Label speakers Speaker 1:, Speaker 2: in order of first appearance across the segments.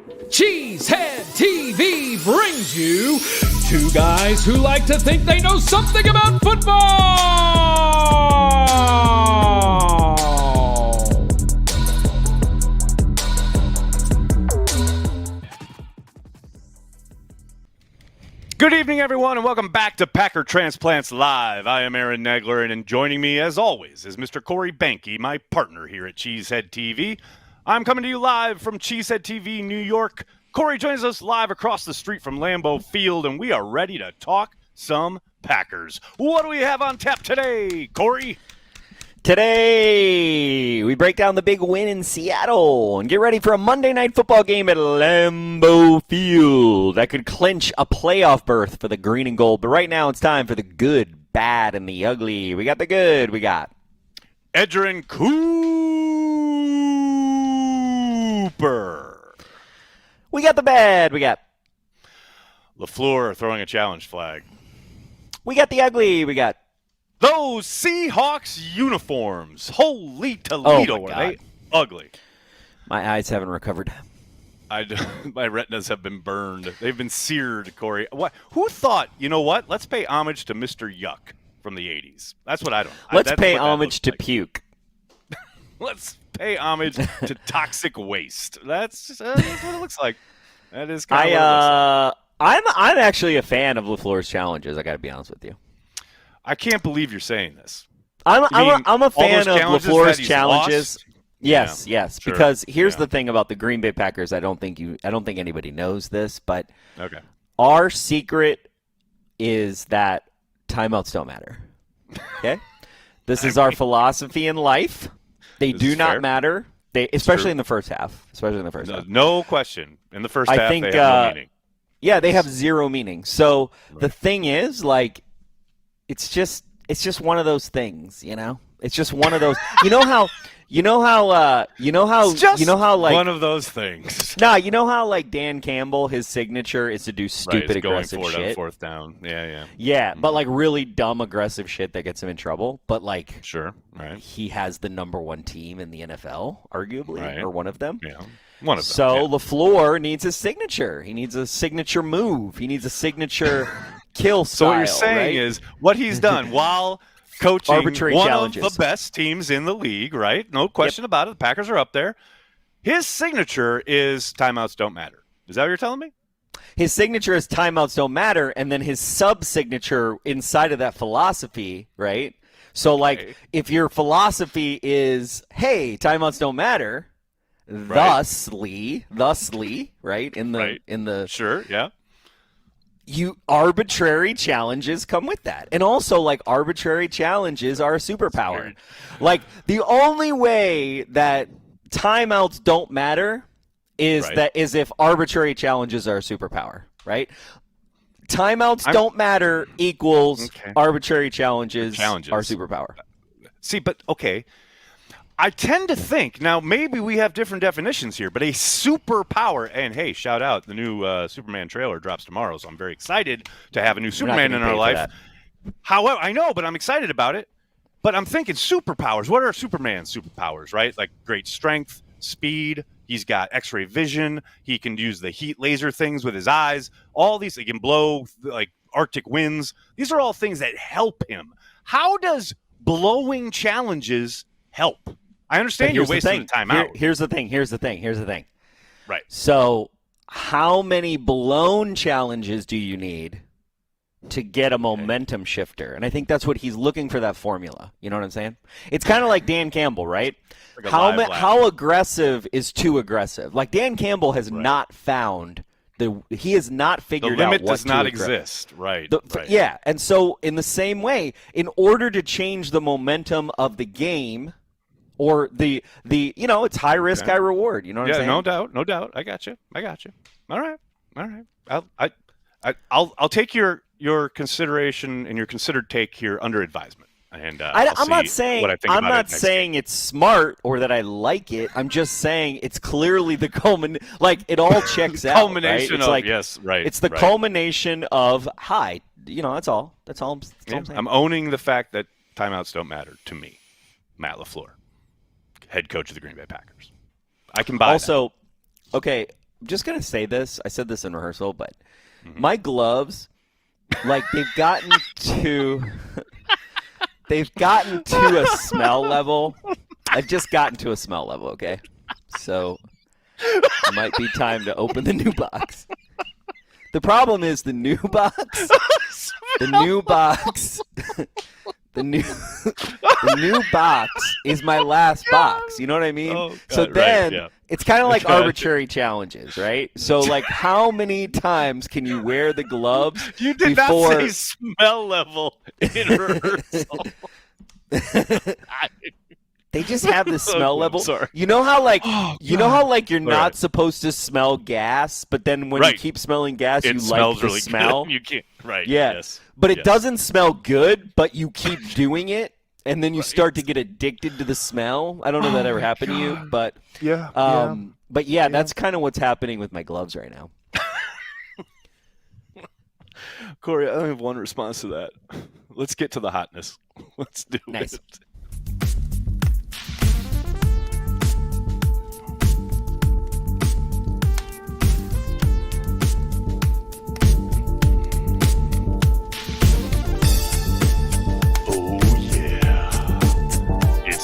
Speaker 1: Cheesehead TV brings you two guys who like to think they know something about football.
Speaker 2: Good evening, everyone, and welcome back to Packer Transplants Live. I am Aaron Nagler, and joining me, as always, is Mr. Corey Behnke, my partner here at Cheesehead TV. I'm coming to you live from Cheesehead TV, New York. Corey joins us live across the street from Lambeau Field, and we are ready to talk some Packers. What do we have on tap today, Corey?
Speaker 3: Today, we break down the big win in Seattle and get ready for a Monday Night Football game at Lambeau Field that could clinch a playoff berth for the green and gold. But right now, it's time for the good, bad, and the ugly. We got the good. We got
Speaker 2: Edgerrin Cooper.
Speaker 3: We got the bad. We got
Speaker 2: LaFleur throwing a challenge flag.
Speaker 3: We got the ugly. We got
Speaker 2: those Seahawks uniforms. Holy Toledo, are they ugly.
Speaker 3: My eyes haven't recovered.
Speaker 2: My retinas have been burned. They've been seared, Corey. Who thought, you know what? Let's pay homage to Mr. Yuck from the 80s. That's what I don't.
Speaker 3: Let's pay homage to puke.
Speaker 2: Let's pay homage to toxic waste. That's what it looks like. That is kind of what it looks like.
Speaker 3: I'm actually a fan of LaFleur's challenges, I got to be honest with you.
Speaker 2: I can't believe you're saying this.
Speaker 3: I'm a fan of LaFleur's challenges. Yes,
Speaker 2: yeah,
Speaker 3: yes.
Speaker 2: Sure.
Speaker 3: Because here's the thing about the Green Bay Packers. I don't think anybody knows this, but our secret is that timeouts don't matter. Okay, this is our philosophy in life. They do not matter. Especially in the first half.
Speaker 2: No question. In the first half, they have no meaning.
Speaker 3: Yeah, they have zero meaning. So the thing is, like, it's just one of those things, you know. It's just one of those. You know how like
Speaker 2: one of those things.
Speaker 3: Nah, you know how like Dan Campbell, his signature is to do stupid aggressive
Speaker 2: going for it
Speaker 3: shit.
Speaker 2: On fourth down. Yeah.
Speaker 3: Yeah, but like really dumb aggressive shit that gets him in trouble. But like, he has the number one team in the NFL, arguably, or one of them.
Speaker 2: Yeah. One of them.
Speaker 3: So LaFleur needs a signature. He needs a signature move. He needs a signature kill style.
Speaker 2: So what you're saying is what he's done while coaching
Speaker 3: arbitrary
Speaker 2: one
Speaker 3: challenges.
Speaker 2: Of the best teams in the league, right? No question about it. The Packers are up there. His signature is timeouts don't matter. Is that what you're telling me?
Speaker 3: His signature is timeouts don't matter, and then his sub-signature inside of that philosophy, right? So, like, if your philosophy is, hey, timeouts don't matter, thusly, right? In the
Speaker 2: sure, yeah.
Speaker 3: Arbitrary challenges come with that. And also, like, arbitrary challenges are a superpower. Like, the only way that timeouts don't matter is if arbitrary challenges are a superpower, right? Timeouts don't matter equals arbitrary challenges are superpower.
Speaker 2: See, but okay. I tend to think, now maybe we have different definitions here, but a superpower, and hey, shout out, the new Superman trailer drops tomorrow, so I'm very excited to have a new Superman in our life. However, I know, but I'm excited about it. But I'm thinking superpowers. What are Superman's superpowers, right? Like great strength, speed, he's got X-ray vision, he can use the heat laser things with his eyes, all these, he can blow like Arctic winds. These are all things that help him. How does blowing challenges help? I understand you're wasting the time out.
Speaker 3: Here's the thing.
Speaker 2: Right.
Speaker 3: So how many blown challenges do you need to get a momentum shifter? And I think that's what he's looking for, that formula. You know what I'm saying? It's kind of like Dan Campbell, right?
Speaker 2: Like
Speaker 3: how aggressive is too aggressive? Like Dan Campbell has not found he has not figured out what
Speaker 2: the limit does not exist. Right.
Speaker 3: Yeah. And so in the same way, in order to change the momentum of the game, or the it's high risk, high reward. You know what I'm saying?
Speaker 2: No doubt. I got you. All right. I'll take your consideration and your considered take here under advisement. And
Speaker 3: I'm not saying it's smart or that I like it. I'm just saying it's clearly the like it all checks out.
Speaker 2: Culmination
Speaker 3: right?
Speaker 2: It's
Speaker 3: the culmination of high. That's all. That's all I'm saying.
Speaker 2: I'm owning the fact that timeouts don't matter to me, Matt LaFleur, head coach of the Green Bay Packers. I can buy that.
Speaker 3: Okay, just going to say this. I said this in rehearsal, but my gloves, like they've gotten to a smell level. I've just gotten to a smell level, okay? So it might be time to open the new box. The problem is the new box. The new box is my last box. You know what I mean?
Speaker 2: Oh, God,
Speaker 3: so then
Speaker 2: right, yeah.
Speaker 3: it's kind of like arbitrary challenges, right? So like how many times can you wear the gloves
Speaker 2: You did
Speaker 3: before...
Speaker 2: not say smell level in rehearsal.
Speaker 3: They just have this smell
Speaker 2: Okay,
Speaker 3: level.
Speaker 2: sorry.
Speaker 3: You know how like you're not
Speaker 2: right.
Speaker 3: supposed to smell gas, but then when you keep smelling gas,
Speaker 2: It
Speaker 3: you
Speaker 2: smells
Speaker 3: like the
Speaker 2: really
Speaker 3: smell.
Speaker 2: good. You can't. Right.
Speaker 3: Yeah.
Speaker 2: Yes.
Speaker 3: But it
Speaker 2: Yes.
Speaker 3: doesn't smell good, but you keep doing it, and then you start to get addicted to the smell. I don't know if that ever happened to you, but but yeah, that's kind of what's happening with my gloves right now.
Speaker 2: Corey, I only have one response to that. Let's get to the hotness. Let's do
Speaker 3: Nice.
Speaker 2: it.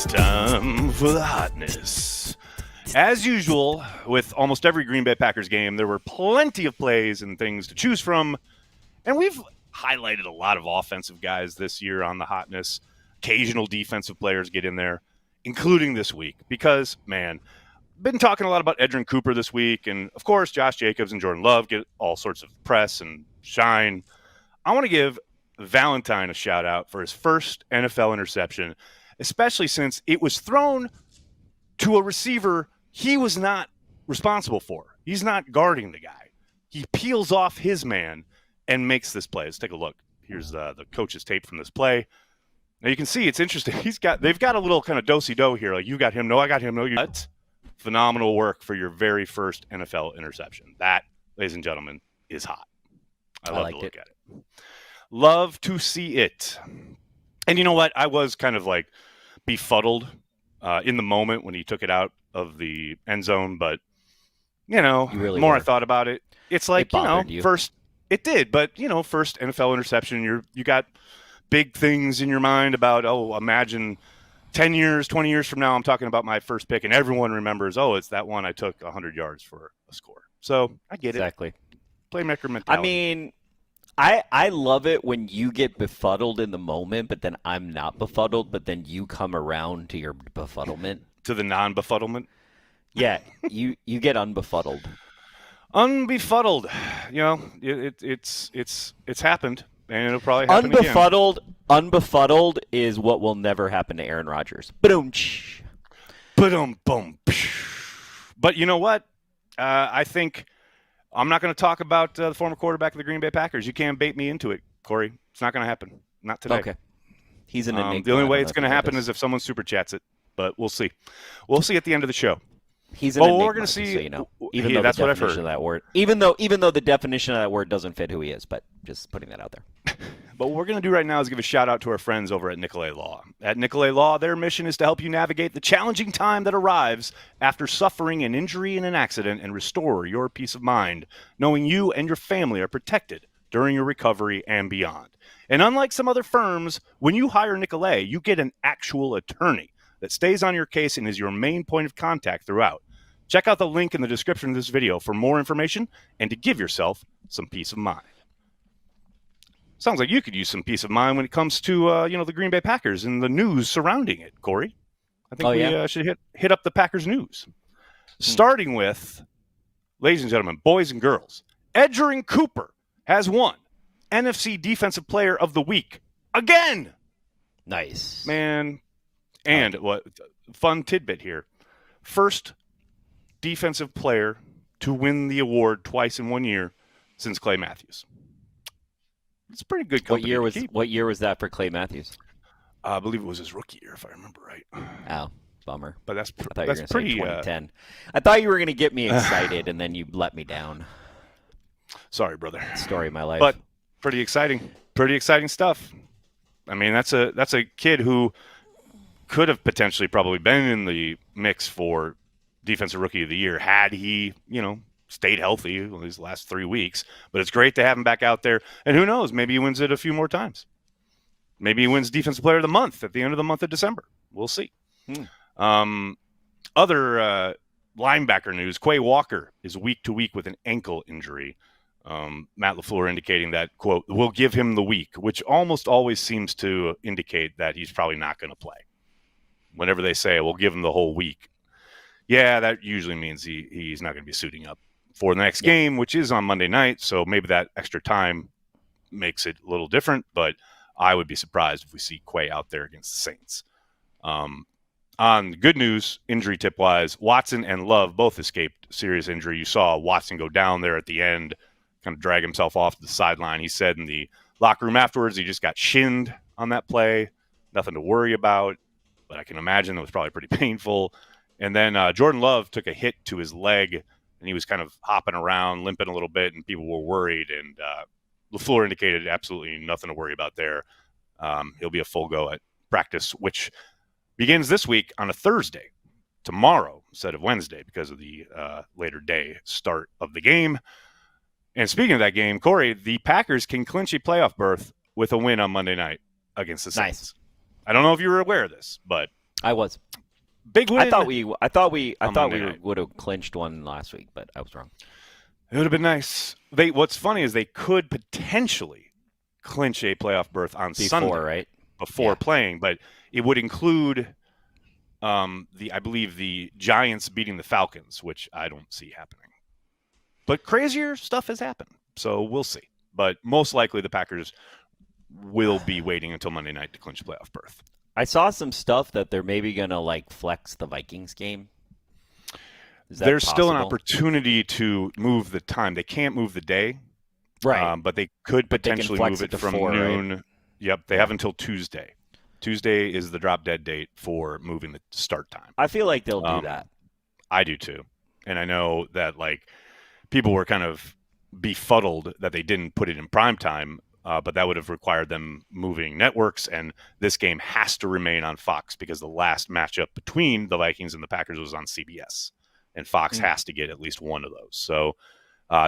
Speaker 2: Time for the hotness. As usual, with almost every Green Bay Packers game, there were plenty of plays and things to choose from. And we've highlighted a lot of offensive guys this year on the hotness. Occasional defensive players get in there, including this week. Because, man, been talking a lot about Edgerrin Cooper this week. And, of course, Josh Jacobs and Jordan Love get all sorts of press and shine. I want to give Valentine a shout-out for his first NFL interception, especially since it was thrown to a receiver he was not responsible for. He's not guarding the guy. He peels off his man and makes this play. Let's take a look. Here's the coach's tape from this play. Now you can see it's interesting. They've got a little kind of do-si-do here. Like, you got him, no, I got him, no, you. But phenomenal work for your very first NFL interception. That, ladies and gentlemen, is hot. I love to look at it. Love to see it. And you know what? I was kind of like befuddled in the moment when he took it out of the end zone. But, you know,
Speaker 3: really
Speaker 2: the more
Speaker 3: were.
Speaker 2: I thought about it, it's like,
Speaker 3: you.
Speaker 2: First, it did. But, first NFL interception, you got big things in your mind about, imagine 10 years, 20 years from now, I'm talking about my first pick. And everyone remembers, it's that one I took 100 yards for a score. So I get it.
Speaker 3: Exactly.
Speaker 2: Playmaker mentality.
Speaker 3: I mean, I love it when you get befuddled in the moment, but then I'm not befuddled, but then you come around to your befuddlement.
Speaker 2: To the non-befuddlement?
Speaker 3: Yeah, you get unbefuddled.
Speaker 2: Unbefuddled. It's happened, and it'll probably happen again.
Speaker 3: Unbefuddled is what will never happen to Aaron Rodgers. Boom.
Speaker 2: Boom. But you know what? I think I'm not going to talk about the former quarterback of the Green Bay Packers. You can't bait me into it, Corey. It's not going to happen. Not today.
Speaker 3: Okay. He's an enigma.
Speaker 2: The only way it's going to happen is if someone super chats it. But we'll see. We'll see at the end of the show.
Speaker 3: He's an enigma,
Speaker 2: we're going to see.
Speaker 3: So you know.
Speaker 2: That's what I've heard.
Speaker 3: Of that word, even though the definition of that word doesn't fit who he is, but just putting that out there.
Speaker 2: But what we're going to do right now is give a shout out to our friends over at Nicolay Law. At Nicolay Law, their mission is to help you navigate the challenging time that arrives after suffering an injury in an accident and restore your peace of mind, knowing you and your family are protected during your recovery and beyond. And unlike some other firms, when you hire Nicolay, you get an actual attorney that stays on your case and is your main point of contact throughout. Check out the link in the description of this video for more information and to give yourself some peace of mind. Sounds like you could use some peace of mind when it comes to the Green Bay Packers and the news surrounding it, Corey. I think we should hit up the Packers news. Starting with, ladies and gentlemen, boys and girls, Edgerrin Cooper has won NFC Defensive Player of the Week again.
Speaker 3: Nice.
Speaker 2: Man. And what fun tidbit here. First defensive player to win the award twice in 1 year since Clay Matthews. It's a pretty good company.
Speaker 3: What year was that for Clay Matthews?
Speaker 2: I believe it was his rookie year, if I remember right.
Speaker 3: Oh, bummer.
Speaker 2: But that's
Speaker 3: I thought you were gonna
Speaker 2: pretty
Speaker 3: say 2010. I thought you were going to get me excited, and then you let me down.
Speaker 2: Sorry, brother.
Speaker 3: Story of my life.
Speaker 2: But pretty exciting. Pretty exciting stuff. I mean, that's a kid who could have potentially probably been in the mix for Defensive Rookie of the Year had he, stayed healthy these last 3 weeks. But it's great to have him back out there. And who knows? Maybe he wins it a few more times. Maybe he wins Defensive Player of the Month at the end of the month of December. We'll see. Other linebacker news, Quay Walker is week to week with an ankle injury. Matt LaFleur indicating that, quote, we'll give him the week, which almost always seems to indicate that he's probably not going to play. Whenever they say we'll give him the whole week, yeah, that usually means he's not going to be suiting up for the next game, which is on Monday night. So maybe that extra time makes it a little different, but I would be surprised if we see Quay out there against the Saints. On good news, injury tip-wise, Watson and Love both escaped serious injury. You saw Watson go down there at the end, kind of drag himself off the sideline. He said in the locker room afterwards he just got shinned on that play. Nothing to worry about, but I can imagine it was probably pretty painful. And then Jordan Love took a hit to his leg, and he was kind of hopping around, limping a little bit, and people were worried. And LaFleur indicated absolutely nothing to worry about there. He'll be a full go at practice, which begins this week on a Thursday, tomorrow instead of Wednesday because of the later day start of the game. And speaking of that game, Corey, the Packers can clinch a playoff berth with a win on Monday night against the Saints. Nice. I don't know if you were aware of this, but
Speaker 3: I was.
Speaker 2: Big win.
Speaker 3: I thought we would have clinched one last week, but I was wrong.
Speaker 2: It would have been nice. What's funny is they could potentially clinch a playoff berth on Sunday,
Speaker 3: right?
Speaker 2: Before playing, but it would include I believe the Giants beating the Falcons, which I don't see happening. But crazier stuff has happened, so we'll see. But most likely the Packers will be waiting until Monday night to clinch a playoff berth.
Speaker 3: I saw some stuff that they're maybe going to flex the Vikings game.
Speaker 2: There's still an opportunity to move the time. They can't move the day.
Speaker 3: Right.
Speaker 2: But they could potentially move it from
Speaker 3: 4,
Speaker 2: noon.
Speaker 3: Right?
Speaker 2: Yep. They have until Tuesday. Tuesday is the drop dead date for moving the start time.
Speaker 3: I feel like they'll do that.
Speaker 2: I do too. And I know that people were kind of befuddled that they didn't put it in prime time. But that would have required them moving networks, and this game has to remain on Fox because the last matchup between the Vikings and the Packers was on CBS, and Fox has to get at least one of those. So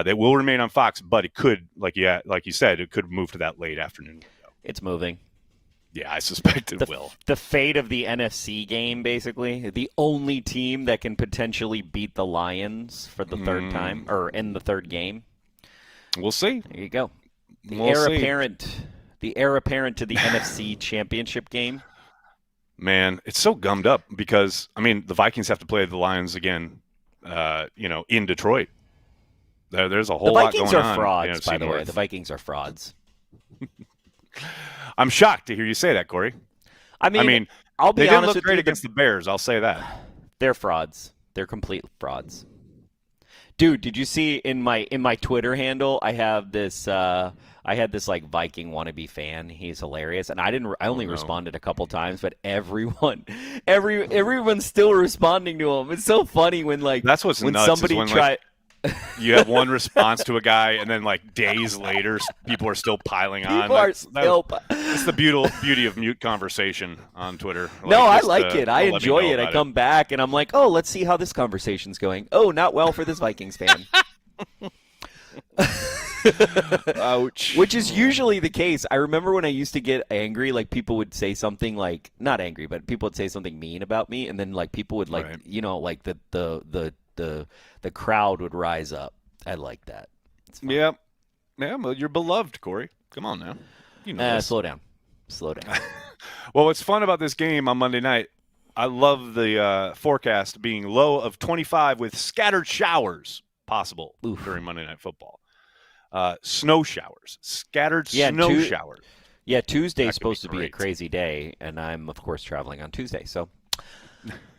Speaker 2: they will remain on Fox, but it could, like you said, it could move to that late afternoon window.
Speaker 3: It's moving.
Speaker 2: Yeah, I suspect it will.
Speaker 3: The fate of the NFC game, basically, the only team that can potentially beat the Lions for the third time, or in the third game.
Speaker 2: We'll see.
Speaker 3: There you go. The heir apparent to the NFC Championship game.
Speaker 2: Man, it's so gummed up because the Vikings have to play the Lions again. In Detroit. There's a whole lot going on.
Speaker 3: The Vikings are frauds, by the way. The Vikings are frauds.
Speaker 2: I'm shocked to hear you say that, Corey.
Speaker 3: I'll be
Speaker 2: they
Speaker 3: honest
Speaker 2: didn't look
Speaker 3: with
Speaker 2: great
Speaker 3: you,
Speaker 2: against the Bears. I'll say that.
Speaker 3: They're frauds. They're complete frauds. Dude, did you see in my Twitter handle? I have this. I had this Viking wannabe fan. He's hilarious, and I only responded a couple times, but everyone's still responding to him. It's so funny when
Speaker 2: that's what's
Speaker 3: when
Speaker 2: nuts
Speaker 3: somebody try.
Speaker 2: You have one response to a guy, and then days later, people are still piling on. That's the beauty of mute conversation on Twitter.
Speaker 3: No, I like it. I enjoy it. I come back, and I'm like, oh, let's see how this conversation's going. Oh, not well for this Vikings fan.
Speaker 2: Ouch.
Speaker 3: Which is usually the case. I remember when I used to get angry, people would say something not angry, but people would say something mean about me, and then people would
Speaker 2: right.
Speaker 3: The crowd would rise up. I like that.
Speaker 2: Yeah. Well, you're beloved, Corey. Come on now. You know
Speaker 3: slow down.
Speaker 2: Well, what's fun about this game on Monday night, I love the forecast being low of 25 with scattered showers possible during Monday Night Football. Snow showers. Scattered snow showers.
Speaker 3: Yeah, Tuesday's supposed to be a crazy day, and I'm, of course, traveling on Tuesday, so...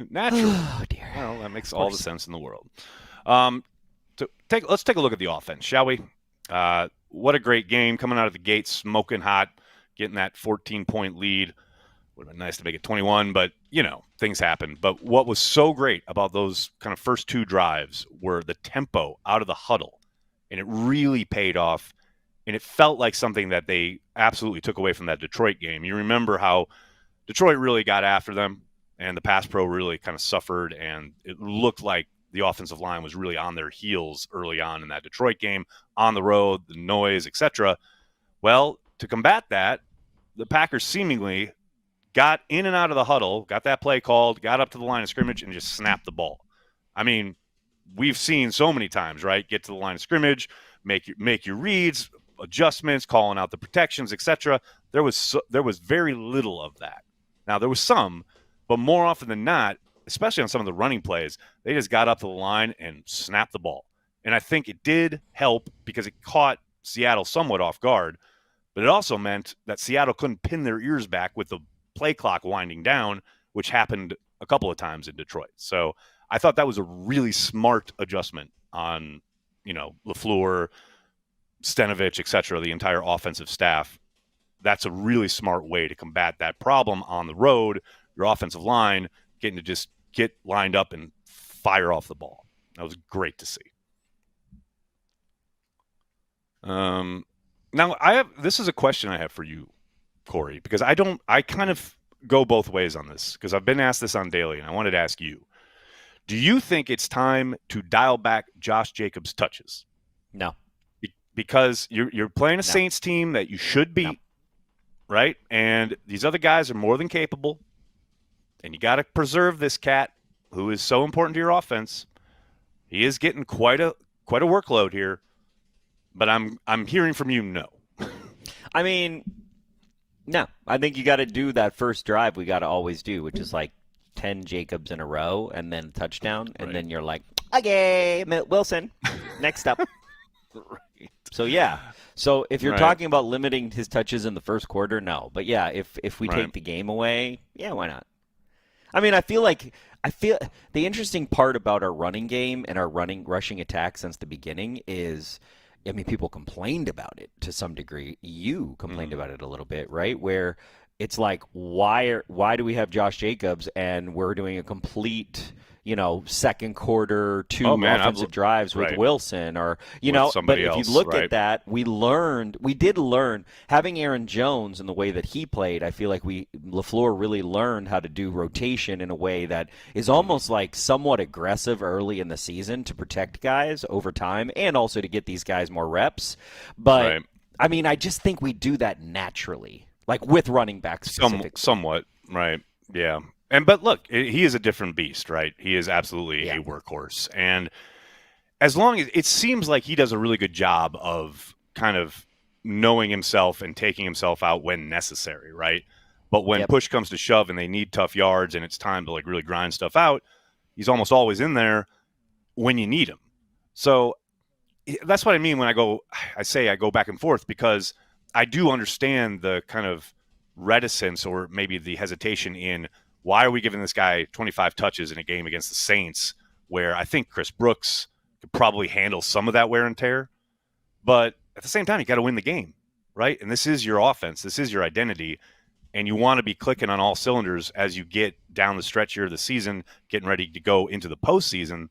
Speaker 2: Naturally.
Speaker 3: Oh, dear.
Speaker 2: Well, that makes all the sense in the world. Let's take a look at the offense, shall we? What a great game coming out of the gate, smoking hot, getting that 14-point lead. Would have been nice to make it 21, but, things happen. But what was so great about those kind of first two drives were the tempo out of the huddle, and it really paid off, and it felt like something that they absolutely took away from that Detroit game. You remember how Detroit really got after them, and the pass pro really kind of suffered, and it looked like the offensive line was really on their heels early on in that Detroit game, on the road, the noise, etc. Well, to combat that, the Packers seemingly got in and out of the huddle, got that play called, got up to the line of scrimmage, and just snapped the ball. I mean, we've seen so many times, right? Get to the line of scrimmage, make your reads, adjustments, calling out the protections, etc. There was very little of that. Now, there was some, but more often than not, especially on some of the running plays, they just got up to the line and snapped the ball. And I think it did help because it caught Seattle somewhat off guard, but it also meant that Seattle couldn't pin their ears back with the play clock winding down, which happened a couple of times in Detroit. So I thought that was a really smart adjustment on, LaFleur, Stenovich, etc., the entire offensive staff. That's a really smart way to combat that problem on the road. Your offensive line getting to just get lined up and fire off the ball. That was great to see. Now this is a question I have for you, Corey, because I kind of go both ways on this because I've been asked this on Daily, and I wanted to ask you. Do you think it's time to dial back Josh Jacobs' touches?
Speaker 3: No.
Speaker 2: Because you're playing a Saints team that you should beat, right? And these other guys are more than capable, and you got to preserve this cat who is so important to your offense. He is getting quite a workload here, but I'm hearing from you no.
Speaker 3: I mean, no. I think you got to do that first drive we got to always do, which is like 10 Jacobs in a row and then touchdown, and then you're like, okay, Wilson, next up.
Speaker 2: Right.
Speaker 3: So, yeah. So if you're talking about limiting his touches in the first quarter, no. But, yeah, if we take the game away, yeah, why not? I mean, I feel the interesting part about our running game and our rushing attack since the beginning is, I mean, people complained about it to some degree. You complained about it a little bit, right? Where it's like, why do we have Josh Jacobs and we're doing a complete, second quarter, two offensive drives with Wilson or, but if you look at that, we did learn having Aaron Jones in the way that he played. I feel like LaFleur really learned how to do rotation in a way that is almost like somewhat aggressive early in the season to protect guys over time and also to get these guys more reps. But I mean, I just think we do that naturally. Like with running backs specifically.
Speaker 2: Somewhat, right, yeah. But look, he is a different beast, right? He is absolutely a workhorse. And as long as it seems like he does a really good job of kind of knowing himself and taking himself out when necessary, right? But when push comes to shove and they need tough yards and it's time to like really grind stuff out, he's almost always in there when you need him. So that's what I mean when I say I go back and forth, because I do understand the kind of reticence or maybe the hesitation in why are we giving this guy 25 touches in a game against the Saints where I think Chris Brooks could probably handle some of that wear and tear. But at the same time, you got to win the game, right? And this is your offense. This is your identity. And you want to be clicking on all cylinders as you get down the stretch here of the season, getting ready to go into the postseason.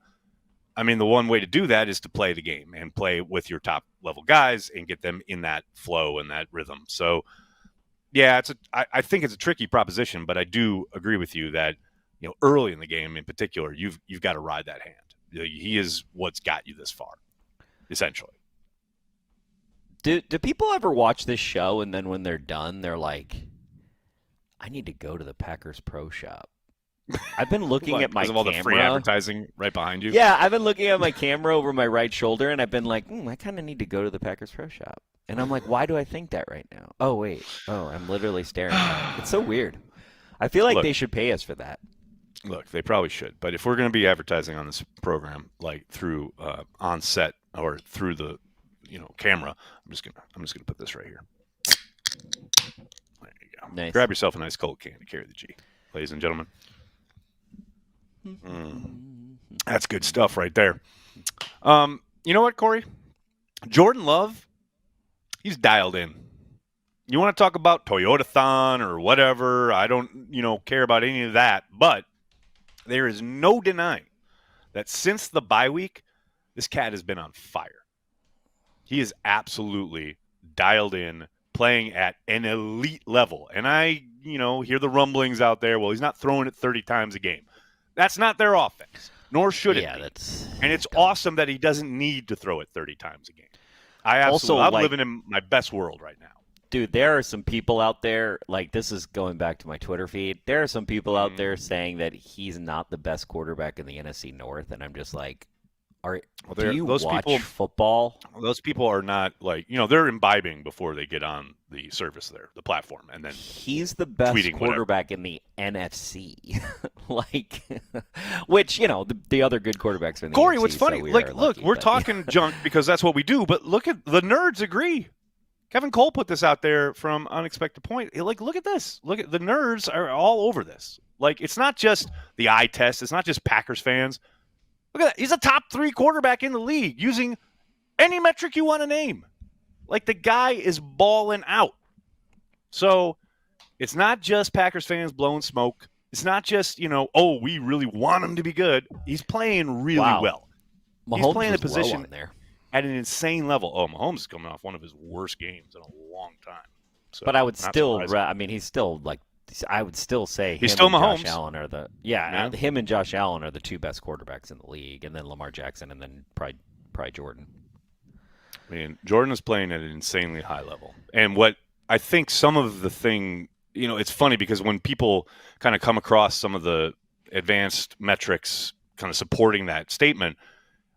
Speaker 2: I mean, the one way to do that is to play the game and play with your top level guys and get them in that flow and that rhythm. So, yeah, I think it's a tricky proposition, but I do agree with you that early in the game in particular, you've got to ride that hand. He is what's got you this far, essentially.
Speaker 3: Do people ever watch this show and then when they're done, they're like, I need to go to the Packers Pro Shop? I've been looking at my camera. Because of all the free
Speaker 2: advertising right behind you?
Speaker 3: Yeah, I've been looking at my camera over my right shoulder, and I've been like, I kind of need to go to the Packers Pro Shop. And I'm like, why do I think that right now? Oh, wait. Oh, I'm literally staring at it. It's so weird. I feel like they should pay us for that.
Speaker 2: Look, they probably should. But if we're going to be advertising on this program, like through on set or through the camera, I'm just gonna put this right here. There you go.
Speaker 3: Nice.
Speaker 2: Grab yourself a nice cold can to carry the G, ladies and gentlemen. That's good stuff right there. You know what, Corey? Jordan Love, he's dialed in. You want to talk about Toyotathon or whatever, I don't, care about any of that, but there is no denying that since the bye week, this cat has been on fire. He is absolutely dialed in, playing at an elite level. And I, hear the rumblings out there, well, he's not throwing it 30 times a game. That's not their offense. nor should it be. And it's awesome that he doesn't need to throw it 30 times a game. I'm living in my best world right now.
Speaker 3: Dude, there are some people out there, like this is going back to my Twitter feed. There are some people out there saying that he's not the best quarterback in the NFC North, and I'm just like, do you watch football?
Speaker 2: Those people are not they're imbibing before they get on the surface there, the platform, and then
Speaker 3: he's the best quarterback in the NFC. Which the other good quarterbacks are in the
Speaker 2: Corey,
Speaker 3: NFC,
Speaker 2: what's funny?
Speaker 3: Lucky,
Speaker 2: we're talking junk because that's what we do. But look at the nerds agree. Kevin Cole put this out there from Unexpected Point. Look at this. Look at the nerds are all over this. It's not just the eye test. It's not just Packers fans. Look at that. He's a top 3 quarterback in the league using any metric you want to name. The guy is balling out. So it's not just Packers fans blowing smoke. It's not just, we really want him to be good. He's playing really well.
Speaker 3: Mahomes
Speaker 2: He's playing a position
Speaker 3: on there
Speaker 2: at an insane level. Oh, Mahomes is coming off one of his worst games in a long time. So,
Speaker 3: but I would still, he's still I would still say
Speaker 2: he's still Mahomes.
Speaker 3: Josh Allen are him and Josh Allen are the 2 best quarterbacks in the league, and then Lamar Jackson, and then probably Jordan.
Speaker 2: I mean, Jordan is playing at an insanely high level. And what I think some of the thing, it's funny because when people kind of come across some of the advanced metrics kind of supporting that statement,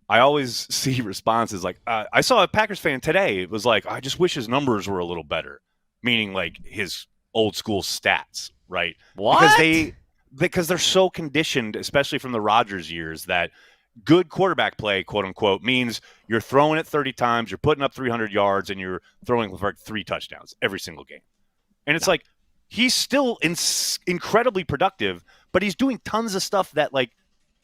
Speaker 2: I always see responses like, I saw a Packers fan today. It was like, I just wish his numbers were a little better, meaning his old school stats, right?
Speaker 3: What?
Speaker 2: Because they're so conditioned, especially from the Rodgers years, that good quarterback play, quote unquote, means you're throwing it 30 times, you're putting up 300 yards, and you're throwing for 3 touchdowns every single game. And it's he's still incredibly productive, but he's doing tons of stuff that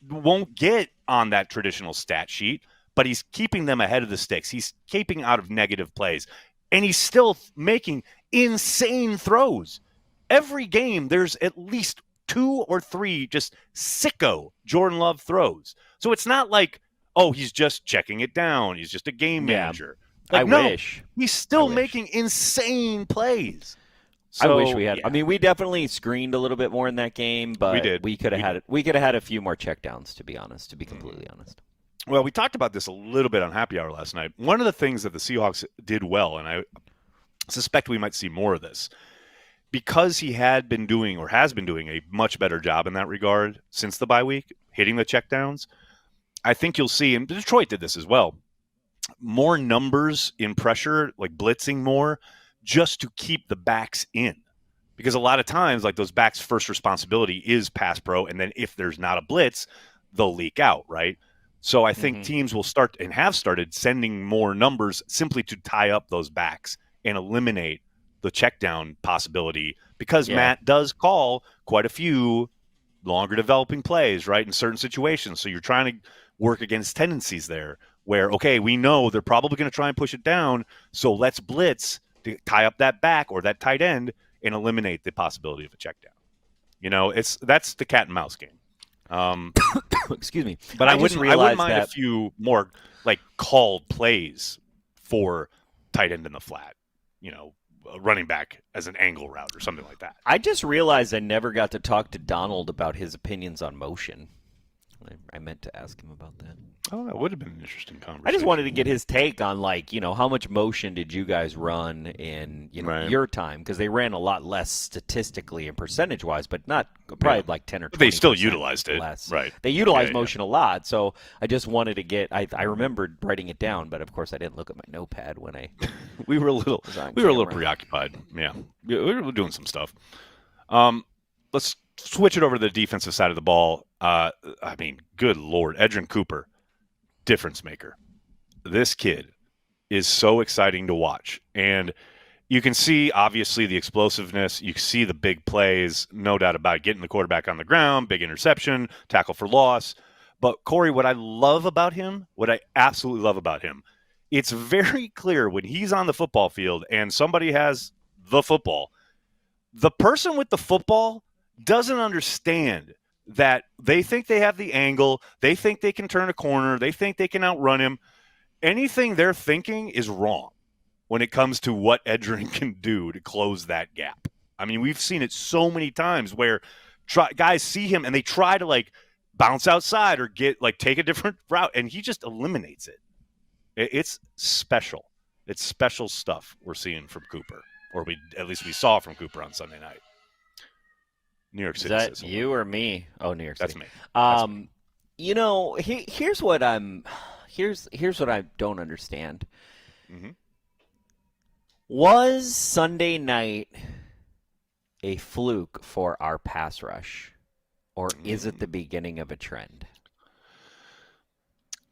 Speaker 2: won't get on that traditional stat sheet, but he's keeping them ahead of the sticks. He's keeping out of negative plays, and he's still making insane throws. Every game, there's at least 2 or 3 just sicko Jordan Love throws. So it's not he's just checking it down. He's just a game manager.
Speaker 3: I wish.
Speaker 2: He's still making insane plays. So,
Speaker 3: I wish we had. Yeah. I mean, we definitely screened a little bit more in that game, but we could have had it. We could have had a few more checkdowns, to be honest. To be completely honest.
Speaker 2: Well, we talked about this a little bit on Happy Hour last night. One of the things that the Seahawks did well, and I suspect we might see more of this, because he had been doing or has been doing a much better job in that regard since the bye week, hitting the checkdowns. I think you'll see, and Detroit did this as well, more numbers in pressure, blitzing more, just to keep the backs in. Because a lot of times, those backs' first responsibility is pass pro, and then if there's not a blitz, they'll leak out, right? So I think teams will start and have started sending more numbers simply to tie up those backs and eliminate the check down possibility, because Matt does call quite a few longer developing plays, right, in certain situations. So you're trying to work against tendencies there where, okay, we know they're probably going to try and push it down, so let's blitz to tie up that back or that tight end and eliminate the possibility of a check down. That's the cat and mouse game.
Speaker 3: Excuse me.
Speaker 2: But I wouldn't mind a few more called plays for tight end in the flat, a running back as an angle route or something like that.
Speaker 3: I just realized I never got to talk to Donald about his opinions on motion. I meant to ask him about that.
Speaker 2: Oh, that would have been an interesting conversation.
Speaker 3: I just wanted to get his take on, how much motion did you guys run in, your time? Because they ran a lot less statistically and percentage-wise, but not probably 10 or 20%.
Speaker 2: But they still utilized it.
Speaker 3: Less.
Speaker 2: Right.
Speaker 3: They utilized motion a lot, so I just wanted to get – I remembered writing it down, but of course I didn't look at my notepad when I –
Speaker 2: we were a little preoccupied. Yeah. We were doing some stuff. Let's switch it over to the defensive side of the ball. Good Lord, Edgerrin Cooper. Difference maker. This kid is so exciting to watch, and you can see obviously the explosiveness. You can see the big plays, no doubt about it, getting the quarterback on the ground, big interception, tackle for loss. But Corey, what I absolutely love about him, it's very clear when he's on the football field and somebody has the football, the person with the football doesn't understand that they think they have the angle, they think they can turn a corner, they think they can outrun him. Anything they're thinking is wrong when it comes to what Edgerrin can do to close that gap. We've seen it so many times where guys see him and they try to bounce outside or take a different route, and he just eliminates it. It's special. It's special stuff we're seeing from Cooper, or at least we saw from Cooper on Sunday night. New York City.
Speaker 3: Is that you or me? Oh, New York City.
Speaker 2: That's me.
Speaker 3: That's me. Here's what I don't understand.
Speaker 2: Mm-hmm.
Speaker 3: Was Sunday night a fluke for our pass rush, or is it the beginning of a trend?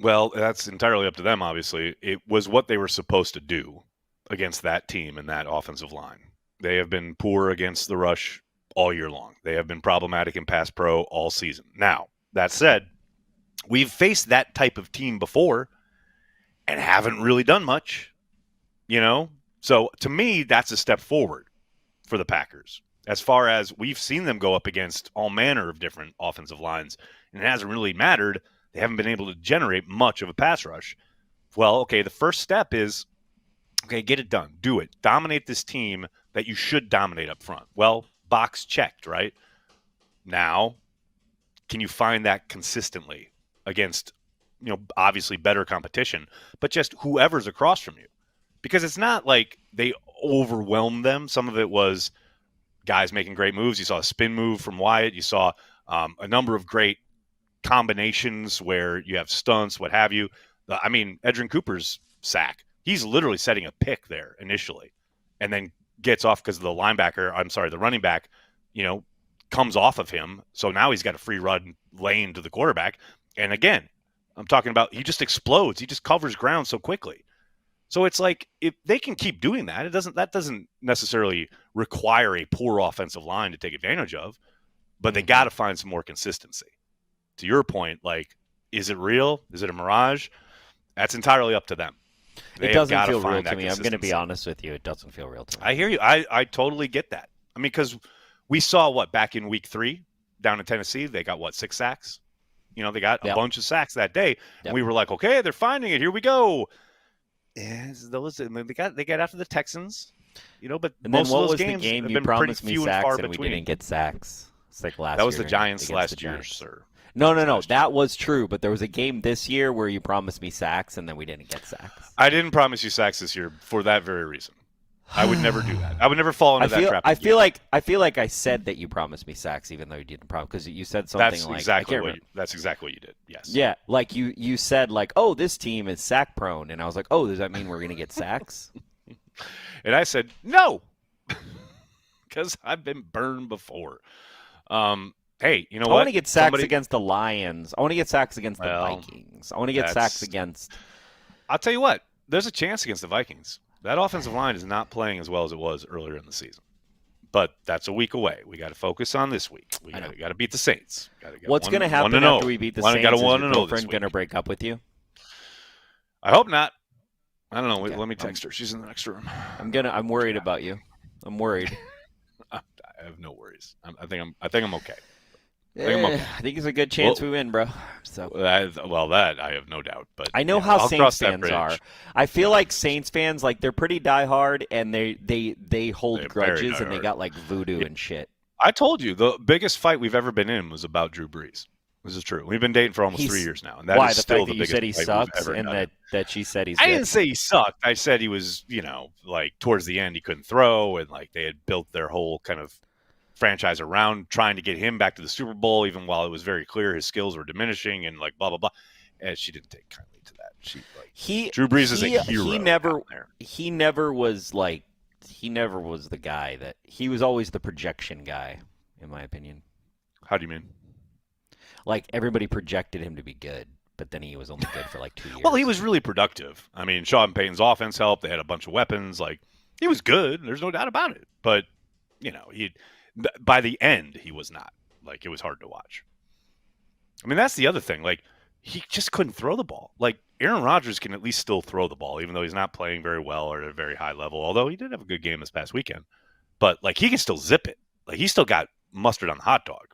Speaker 2: Well, that's entirely up to them, obviously. It was what they were supposed to do against that team and that offensive line. They have been poor against the rush all year long. They have been problematic in pass pro all season. Now, that said, we've faced that type of team before and haven't really done much, So, to me, that's a step forward for the Packers. As far as we've seen them go up against all manner of different offensive lines, and it hasn't really mattered. They haven't been able to generate much of a pass rush. Well, okay, the first step is, get it done. Do it. Dominate this team that you should dominate up front. Well, box checked, right? Now, can you find that consistently against, obviously better competition, but just whoever's across from you? Because it's not like they overwhelmed them. Some of it was guys making great moves. You saw a spin move from Wyatt. You saw a number of great combinations where you have stunts, what have you. Edrin Cooper's sack, he's literally setting a pick there initially and then gets off because the running back, comes off of him. So now he's got a free run lane to the quarterback. And again, I'm talking about he just explodes. He just covers ground so quickly. So it's like if they can keep doing that, that doesn't necessarily require a poor offensive line to take advantage of, but they got to find some more consistency. To your point, is it real? Is it a mirage? That's entirely up to them.
Speaker 3: It doesn't feel real to me. I'm going to be honest with you. It doesn't feel real to me.
Speaker 2: I hear you. I totally get that. Because we saw back in week 3 down in Tennessee, they got 6 sacks. They got a bunch of sacks that day. And we were like, okay, they're finding it. Here we go. And they got after the Texans, but
Speaker 3: and
Speaker 2: most
Speaker 3: then what
Speaker 2: of those
Speaker 3: was
Speaker 2: games
Speaker 3: the game
Speaker 2: have
Speaker 3: you
Speaker 2: been
Speaker 3: promised
Speaker 2: pretty
Speaker 3: me
Speaker 2: few and
Speaker 3: sacks
Speaker 2: far
Speaker 3: and
Speaker 2: between.
Speaker 3: we didn't get sacks? It's like last year.
Speaker 2: That was the Giants
Speaker 3: against
Speaker 2: last
Speaker 3: the
Speaker 2: year,
Speaker 3: Giants.
Speaker 2: sir.
Speaker 3: No. That was true, but there was a game this year where you promised me sacks and then we didn't get sacks.
Speaker 2: I didn't promise you sacks this year for that very reason. I would never do that. I would never fall into that trap.
Speaker 3: I feel like I said that you promised me sacks even though you didn't promise, because you said something
Speaker 2: that's
Speaker 3: like
Speaker 2: exactly what you did. Yes.
Speaker 3: Yeah, like you said oh, this team is sack prone, and I was like, oh, does that mean we're gonna get sacks?
Speaker 2: And I said no, because I've been burned before. Hey, you know what?
Speaker 3: I want to get sacks against the Lions. I want to get sacks against the Vikings. I want to get sacks against.
Speaker 2: I'll tell you what. There's a chance against the Vikings. That offensive line is not playing as well as it was earlier in the season. But that's a week away. We got to focus on this week. We got to beat the Saints.
Speaker 3: What's going to happen after we beat the Saints? Is your girlfriend going to break up with you?
Speaker 2: I hope not. I don't know. Wait, let me text her. She's in the next room.
Speaker 3: I'm worried about you. I'm worried.
Speaker 2: I have no worries. I think I'm okay. I
Speaker 3: think it's a good chance we win, bro. So
Speaker 2: that I have no doubt. But
Speaker 3: I know how Saints fans are. I feel like Saints fans, they're pretty diehard, and they hold grudges, and they got voodoo and shit.
Speaker 2: I told you the biggest fight we've ever been in was about Drew Brees. This is true. We've been dating for almost 3 years now, and that is still the biggest fight we've ever done.
Speaker 3: You said he sucks, and that she said he's.
Speaker 2: I didn't say he sucked. I said he was, towards the end he couldn't throw, and they had built their whole kind of franchise around trying to get him back to the Super Bowl, even while it was very clear his skills were diminishing and blah blah blah. And she didn't take kindly to that. Drew Brees is a hero.
Speaker 3: He never was the guy that he was always the projection guy, in my opinion.
Speaker 2: How do you mean?
Speaker 3: Everybody projected him to be good, but then he was only good for 2 years.
Speaker 2: Well, he was really productive. I mean, Sean Payton's offense helped. They had a bunch of weapons. He was good. There's no doubt about it. But by the end, he was not. It was hard to watch. I mean, that's the other thing. He just couldn't throw the ball. Aaron Rodgers can at least still throw the ball, even though he's not playing very well or at a very high level, although he did have a good game this past weekend. But, he can still zip it. He still got mustard on the hot dog.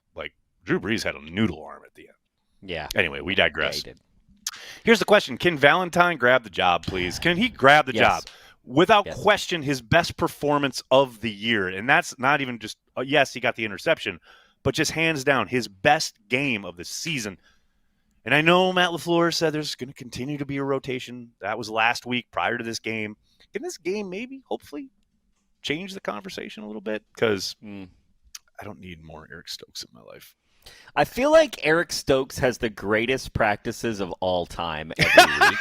Speaker 2: Drew Brees had a noodle arm at the end.
Speaker 3: Yeah.
Speaker 2: Anyway, we digress.
Speaker 3: Yeah, he did.
Speaker 2: Here's the question. Can Valentine grab the job, please? Can he grab the job? Without question, his best performance of the year. And that's not even just, yes, he got the interception, but just hands down his best game of the season. And I know Matt LaFleur said there's going to continue to be a rotation. That was last week prior to this game. Can this game maybe, hopefully, change the conversation a little bit? Because I don't need more Eric Stokes in my life.
Speaker 3: I feel like Eric Stokes has the greatest practices of all time every week.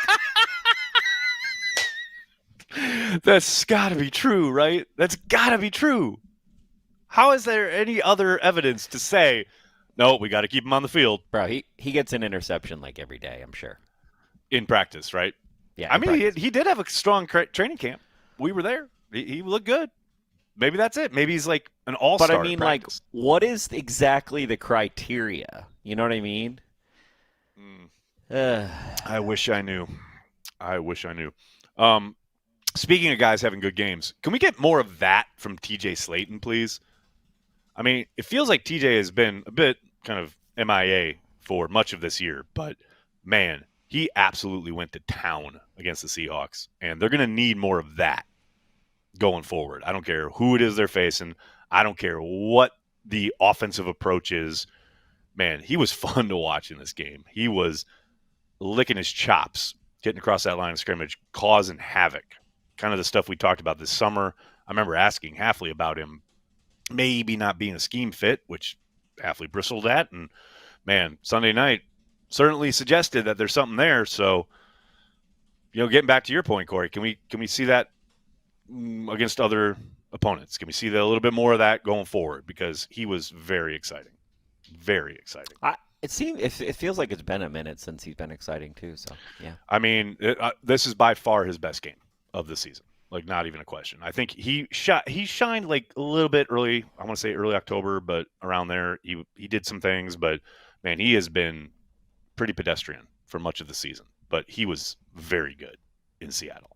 Speaker 2: That's got to be true, right? That's got to be true. How is there any other evidence to say, no, we got to keep him on the field?
Speaker 3: Bro, he gets an interception like every day, I'm sure.
Speaker 2: In practice, right?
Speaker 3: Yeah.
Speaker 2: I mean, he did have a strong training camp. We were there. He looked good. Maybe that's it. Maybe he's like an all-star.
Speaker 3: But I mean, like, what is exactly the criteria? You know what I mean?
Speaker 2: I wish I knew. Speaking of guys having good games, can we get more of that from TJ Slayton, please? I mean, it feels like TJ has been a bit kind of MIA for much of this year, but man, he absolutely went to town against the Seahawks, and they're going to need more of that going forward. I don't care who it is they're facing. I don't care what the offensive approach is. Man, he was fun to watch in this game. He was licking his chops, getting across that line of scrimmage, causing havoc. Kind of the stuff we talked about this summer. I remember asking Hafley about him maybe not being a scheme fit, which Hafley bristled at. And, man, Sunday night certainly suggested that there's something there. So, getting back to your point, Corey, can we see that against other opponents? Can we see a little bit more of that going forward? Because he was very exciting. Very exciting.
Speaker 3: It feels like it's been a minute since he's been exciting too. So, yeah.
Speaker 2: I mean, this is by far his best game of the season. Like, not even a question. I think he shined like a little bit early. I want to say early October, but around there he did some things. But man, he has been pretty pedestrian for much of the season. But he was very good in Seattle.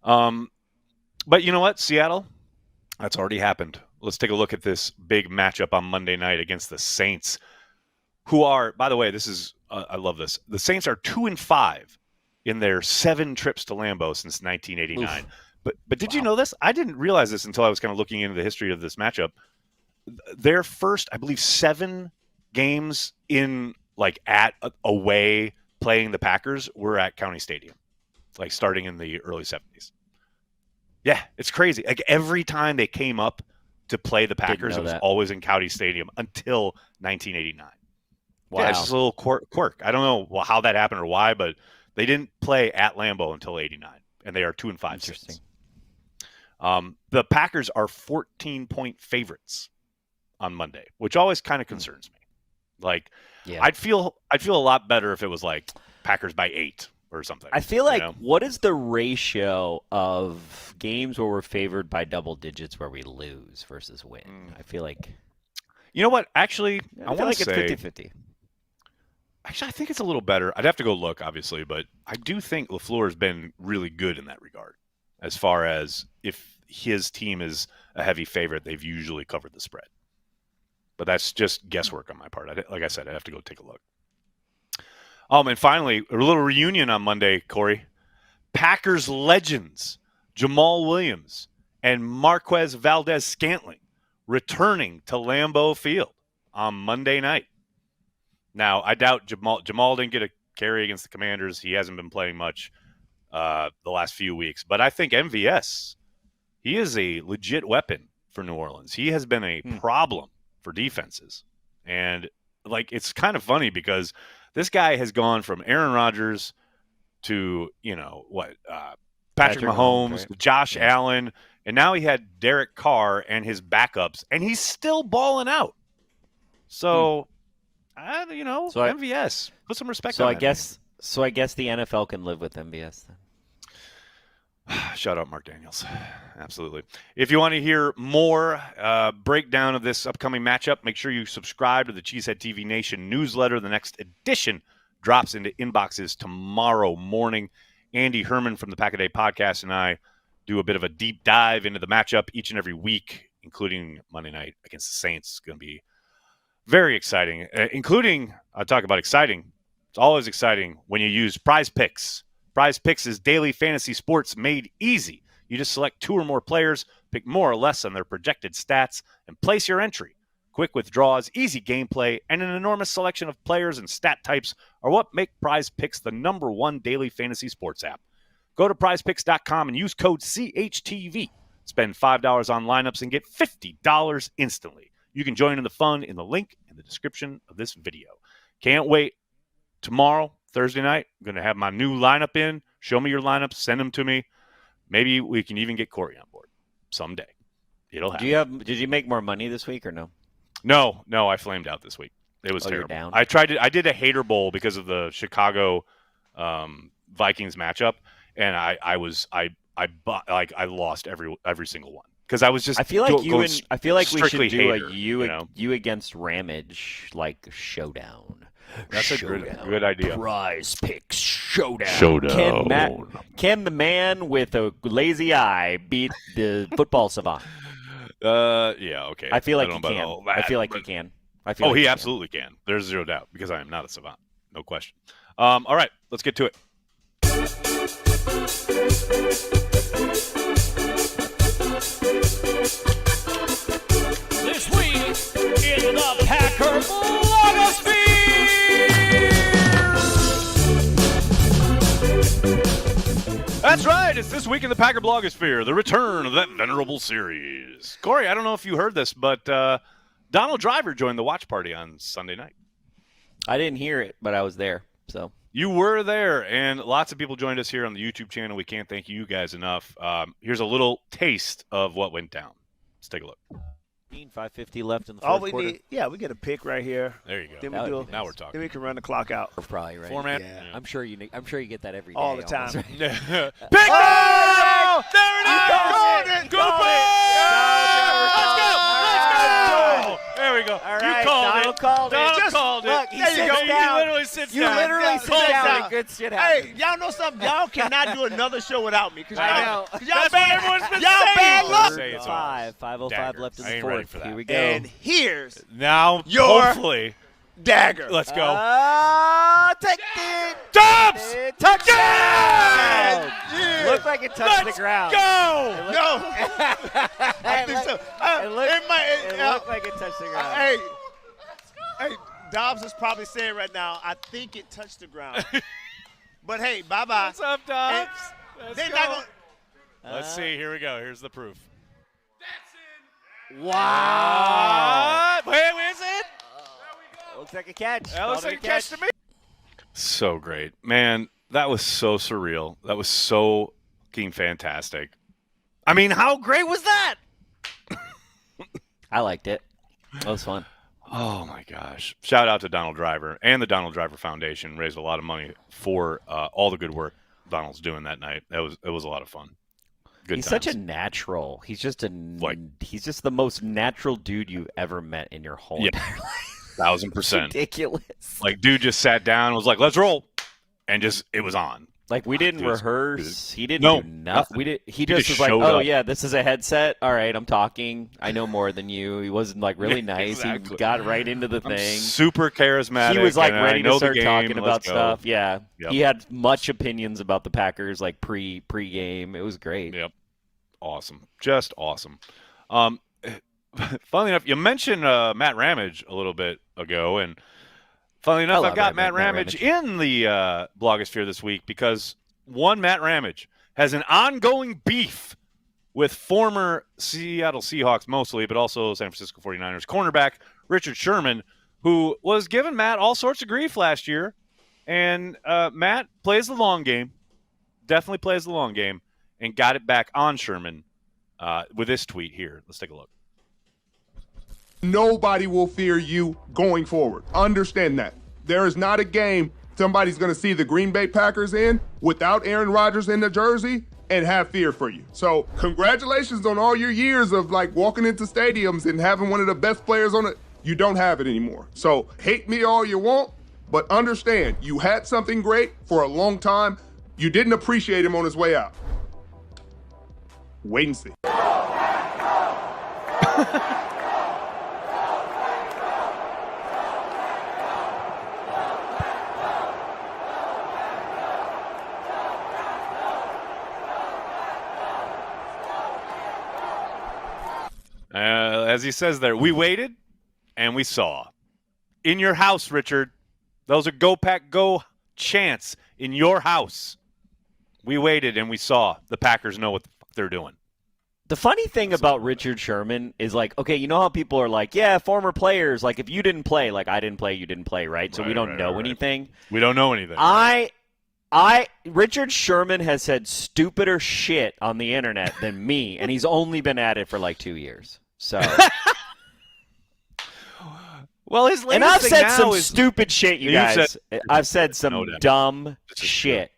Speaker 2: But you know what, Seattle, that's already happened. Let's take a look at this big matchup on Monday night against the Saints, who are, by the way, this is I love this. The Saints are 2-5. In their 7 trips to Lambeau since 1989. Oof. But did you know this? I didn't realize this until I was kind of looking into the history of this matchup. Their first, I believe, 7 games in away playing the Packers were at County Stadium, like starting in the early 70s. Yeah, it's crazy. Like every time they came up to play the Packers, it was always in County Stadium until 1989. Wow. Yeah, it's just a little quirk. I don't know how that happened or why, but they didn't play at Lambeau until 89, and they are 2-5.
Speaker 3: Interesting.
Speaker 2: The Packers are 14-point favorites on Monday, which always kind of concerns me. Like, yeah. I'd feel a lot better if it was like Packers by 8 or something.
Speaker 3: I feel like what is the ratio of games where we're favored by double digits where we lose versus win? I feel like.
Speaker 2: You know what? Actually,
Speaker 3: I want to say it's 50-50.
Speaker 2: Actually, I think it's a little better. I'd have to go look, obviously, but I do think LaFleur has been really good in that regard. As far as if his team is a heavy favorite, they've usually covered the spread. But that's just guesswork on my part. Like I said, I'd have to go take a look. And finally, a little reunion on Monday, Corey. Packers legends Jamal Williams and Marquez Valdez-Scantling returning to Lambeau Field on Monday night. Now, I doubt Jamal didn't get a carry against the Commanders. He hasn't been playing much the last few weeks. But I think MVS, he is a legit weapon for New Orleans. He has been a problem for defenses. And, it's kind of funny because this guy has gone from Aaron Rodgers to, Patrick Mahomes, right? To Josh Allen, and now he had Derek Carr and his backups, and he's still balling out. So... MVS. Put some respect on that.
Speaker 3: So I guess the NFL can live with MVS then.
Speaker 2: Shout out Mark Daniels. Absolutely. If you want to hear more breakdown of this upcoming matchup, make sure you subscribe to the Cheesehead TV Nation newsletter. The next edition drops into inboxes tomorrow morning. Andy Herman from the Pack a Day podcast and I do a bit of a deep dive into the matchup each and every week, including Monday night against the Saints. It's going to be very exciting, including, I talk about exciting. It's always exciting when you use Prize Picks. Prize Picks is daily fantasy sports made easy. You just select 2 or more players, pick more or less on their projected stats, and place your entry. Quick withdrawals, easy gameplay, and an enormous selection of players and stat types are what make Prize Picks the #1 daily fantasy sports app. Go to prizepicks.com and use code CHTV. Spend $5 on lineups and get $50 instantly. You can join in the fun in the link in the description of this video. Can't wait. Tomorrow, Thursday night, I'm going to have my new lineup in. Show me your lineups. Send them to me. Maybe we can even get Corey on board someday. It'll happen.
Speaker 3: Did you make more money this week or no?
Speaker 2: No, I flamed out this week. It was terrible.
Speaker 3: You're down?
Speaker 2: I did a hater bowl because of the Chicago Vikings matchup, and I lost every single one because I was just.
Speaker 3: I feel like we should do
Speaker 2: hater,
Speaker 3: a you against Ramage like showdown.
Speaker 2: That's a good idea.
Speaker 3: Prize Picks showdown. Can the man with a lazy eye beat the football savant?
Speaker 2: Yeah, okay.
Speaker 3: I feel like he can. I feel like he can.
Speaker 2: He absolutely can. There's zero doubt because I am not a savant. No question. All right, let's get to it.
Speaker 1: This week in the Packer Blogosphere.
Speaker 2: That's right. It's This Week in the Packer Blogosphere, the return of that venerable series. Corey, I don't know if you heard this, but Donald Driver joined the watch party on Sunday night.
Speaker 3: I didn't hear it, but I was there. So
Speaker 2: you were there, and lots of people joined us here on the YouTube channel. We can't thank you guys enough. Here's a little taste of what went down. Let's take a look.
Speaker 3: 5:50 left in the fourth quarter.
Speaker 4: We get a pick right here.
Speaker 2: There you go.
Speaker 4: Then
Speaker 2: Now we're talking.
Speaker 4: Then we can run the clock out.
Speaker 3: We're probably right.
Speaker 2: Format.
Speaker 4: Yeah.
Speaker 3: I'm sure you get that every day.
Speaker 4: All the time.
Speaker 3: Right?
Speaker 2: Pick!
Speaker 4: Oh!
Speaker 2: There it is!
Speaker 4: Called it!
Speaker 2: Cooper! Let's go! There we go.
Speaker 3: All right,
Speaker 2: you called
Speaker 3: Donald
Speaker 2: it.
Speaker 3: called it.
Speaker 2: Donald called it.
Speaker 3: Look, he
Speaker 4: There you
Speaker 3: sits
Speaker 4: go.
Speaker 3: down.
Speaker 2: He literally sits
Speaker 3: You
Speaker 2: down.
Speaker 3: literally sit
Speaker 4: Calm
Speaker 3: down.
Speaker 4: down.
Speaker 3: And good shit happens.
Speaker 4: Hey, y'all know something? Y'all cannot do another show without me.
Speaker 3: I know.
Speaker 4: Y'all
Speaker 2: That's what everyone's been
Speaker 4: y'all
Speaker 2: saying.
Speaker 4: bad luck.
Speaker 2: Say it's
Speaker 3: 5:05
Speaker 2: Dagger.
Speaker 3: left in
Speaker 2: I
Speaker 3: the
Speaker 2: ain't ready
Speaker 3: fourth.
Speaker 2: for that.
Speaker 3: Here we go.
Speaker 4: And here's
Speaker 2: Now,
Speaker 4: Your-
Speaker 2: hopefully,
Speaker 4: Dagger.
Speaker 2: let's go.
Speaker 3: Take it.
Speaker 2: Dobbs!
Speaker 3: Touchdown!
Speaker 4: Yeah.
Speaker 3: Looked like it touched
Speaker 2: Let's
Speaker 3: the ground.
Speaker 2: go!
Speaker 4: No. I think so.
Speaker 3: It
Speaker 4: It
Speaker 3: looked like it touched the ground.
Speaker 4: Hey, Dobbs is probably saying right now, I think it touched the ground. But hey, bye-bye.
Speaker 2: What's up, Dobbs?
Speaker 4: They're not going
Speaker 2: Let's see. Here we go. Here's the proof.
Speaker 3: Wow.
Speaker 2: Wait, is it?
Speaker 3: Looks like a catch.
Speaker 2: That looks like a catch to me. So great. Man, that was so surreal. That was so fucking fantastic. I mean, how great was that?
Speaker 3: I liked it. That was fun.
Speaker 2: Oh, my gosh. Shout out to Donald Driver and the Donald Driver Foundation. Raised a lot of money for all the good work Donald's doing that night. It was a lot of fun. Good
Speaker 3: He's
Speaker 2: times.
Speaker 3: such a natural. He's just he's just the most natural dude you've ever met in your whole entire life.
Speaker 2: 1000%.
Speaker 3: Ridiculous.
Speaker 2: Like, dude just sat down and was like, let's roll. And just, it was on.
Speaker 3: Like, we didn't
Speaker 2: Dude,
Speaker 3: rehearse. He didn't
Speaker 2: No,
Speaker 3: do nothing.
Speaker 2: nothing.
Speaker 3: He just
Speaker 2: just
Speaker 3: was like,
Speaker 2: showed
Speaker 3: oh,
Speaker 2: up.
Speaker 3: yeah, this is a headset. All right, I'm talking. I know more than you. He wasn't, like, really nice.
Speaker 2: Exactly.
Speaker 3: He got right into the
Speaker 2: I'm
Speaker 3: thing.
Speaker 2: super charismatic.
Speaker 3: He was, like,
Speaker 2: and I
Speaker 3: ready
Speaker 2: know
Speaker 3: to start
Speaker 2: the game,
Speaker 3: talking
Speaker 2: and
Speaker 3: about
Speaker 2: let's go.
Speaker 3: stuff. Yeah.
Speaker 2: Yep.
Speaker 3: He had much opinions about the Packers, like, pre-game. It was great.
Speaker 2: Yep. Awesome. Just awesome. Funnily enough, you mentioned Matt Ramage a little bit ago, and funnily enough, I've got Matt Ramage in the blogosphere this week because one Matt Ramage has an ongoing beef with former Seattle Seahawks mostly, but also San Francisco 49ers cornerback Richard Sherman, who was giving Matt all sorts of grief last year. And Matt plays the long game, definitely plays the long game, and got it back on Sherman with this tweet here. Let's take a look.
Speaker 5: Nobody will fear you going forward. Understand that. There is not a game somebody's going to see the Green Bay Packers in without Aaron Rodgers in the jersey and have fear for you. So congratulations on all your years of like walking into stadiums and having one of the best players on it. You don't have it anymore. So hate me all you want, but understand you had something great for a long time. You didn't appreciate him on his way out. Wait and see.
Speaker 2: As he says there, we waited and we saw in your house, Richard. Those are Go Pack Go chants in your house. We waited and we saw the Packers know what the fuck they're doing.
Speaker 3: The funny thing about Richard Sherman is like, okay, you know how people are like, yeah, former players, like if you didn't play, like I didn't play, you didn't play, right? So we don't know anything.
Speaker 2: We don't know anything.
Speaker 3: Richard Sherman has said stupider shit on the internet than me, and he's only been at it for like 2 years. So,
Speaker 2: well, his latest
Speaker 3: and I've
Speaker 2: thing
Speaker 3: said
Speaker 2: now
Speaker 3: some
Speaker 2: is,
Speaker 3: stupid shit, you guys. I've said some dumb shit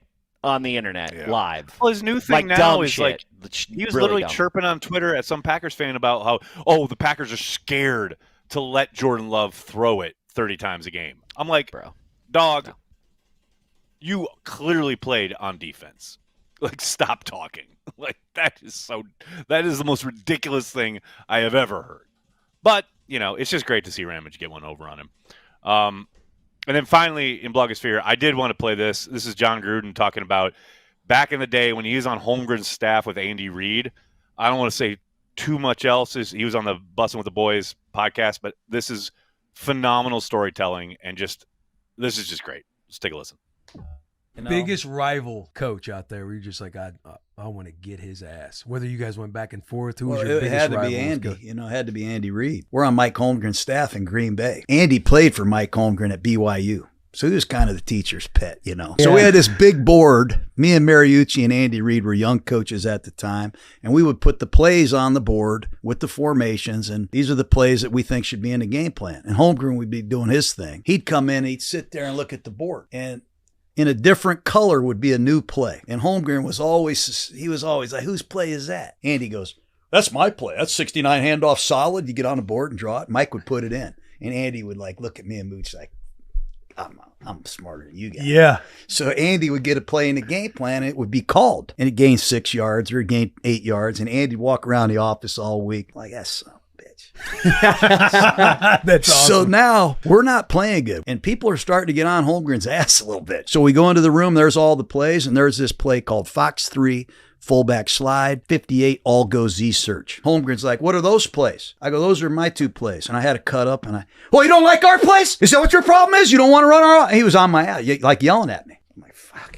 Speaker 3: on the internet live.
Speaker 2: Well, his new thing
Speaker 3: like
Speaker 2: now is
Speaker 3: shit.
Speaker 2: like he was
Speaker 3: Really
Speaker 2: literally
Speaker 3: dumb.
Speaker 2: chirping on Twitter at some Packers fan about how the Packers are scared to let Jordan Love throw it 30 times a game. I'm like,
Speaker 3: bro,
Speaker 2: dog,
Speaker 3: no.
Speaker 2: You clearly played on defense. Like, stop talking. Like, that is the most ridiculous thing I have ever heard. But, it's just great to see Ramage get one over on him. And then finally, in Blogosphere, I did want to play this. This is John Gruden talking about back in the day when he was on Holmgren's staff with Andy Reid. I don't want to say too much else. He was on the Bussin' with the Boys podcast, but this is phenomenal storytelling, and this is just great. Let's take a listen.
Speaker 6: Biggest rival coach out there where you're just like, I want to get his ass. Whether you guys went back and forth, who was your biggest rival?
Speaker 7: It had to be Andy. It had to be Andy Reid. We're on Mike Holmgren's staff in Green Bay. Andy played for Mike Holmgren at BYU. So he was kind of the teacher's pet,
Speaker 6: Yeah.
Speaker 7: So we had this big board. Me and Mariucci and Andy Reid were young coaches at the time. And we would put the plays on the board with the formations. And these are the plays that we think should be in the game plan. And Holmgren would be doing his thing. He'd come in, he'd sit there and look at the board. And in a different color would be a new play. And Holmgren was always like, whose play is that? Andy goes, that's my play. That's 69 handoff solid. You get on the board and draw it. Mike would put it in. And Andy would look at me and Mooch like, I'm smarter than you guys.
Speaker 6: Yeah.
Speaker 7: So Andy would get a play in the game plan, and it would be called. And it gained 6 yards or it gained 8 yards. And Andy'd walk around the office all week like, that son of a bitch.
Speaker 6: That's awesome.
Speaker 7: So now we're not playing good. And people are starting to get on Holmgren's ass a little bit. So we go into the room, there's all the plays, and there's this play called Fox 3, fullback slide, 58, all go Z search. Holmgren's like, what are those plays? I go, those are my 2 plays. And I had to cut up and well, you don't like our plays? Is that what your problem is? You don't want to run our, he was on my ass, like yelling at me. I'm like, fuck.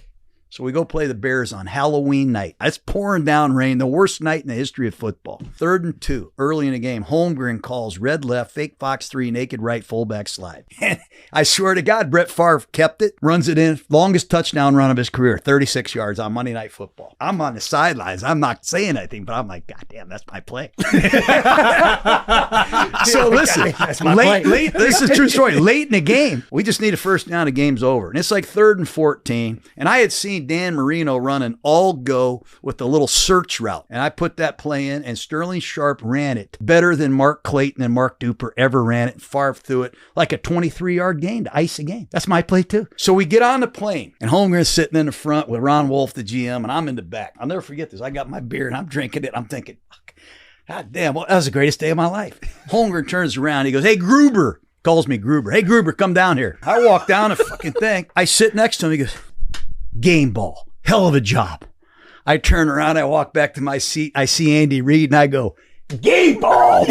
Speaker 7: So we go play the Bears on Halloween night. It's pouring down rain, the worst night in the history of football. 3rd and 2, early in the game. Holmgren calls red left, fake Fox 3, naked right, fullback slide. And I swear to God, Brett Favre kept it, runs it in, longest touchdown run of his career, 36 yards on Monday Night Football. I'm on the sidelines. I'm not saying anything, but I'm like, God damn, that's my play. So listen, late, this is a true story. Late in the game, we just need a first down, the game's over. And it's like 3rd and 14. And I had seen Dan Marino run an all-go with the little search route. And I put that play in, and Sterling Sharp ran it better than Mark Clayton and Mark Duper ever ran it. Favre threw it like a 23-yard gain to ice the game. That's my play too. So we get on the plane, and Holmgren's sitting in the front with Ron Wolf, the GM, and I'm in the back. I'll never forget this. I got my beer, and I'm drinking it. I'm thinking, God damn, well, that was the greatest day of my life. Holmgren turns around. He goes, hey, Gruber. Calls me Gruber. Hey, Gruber, come down here. I walk down the fucking thing. I sit next to him. He goes, game ball. Hell of a job. I turn around. I walk back to my seat. I see Andy Reid, and I go, game ball.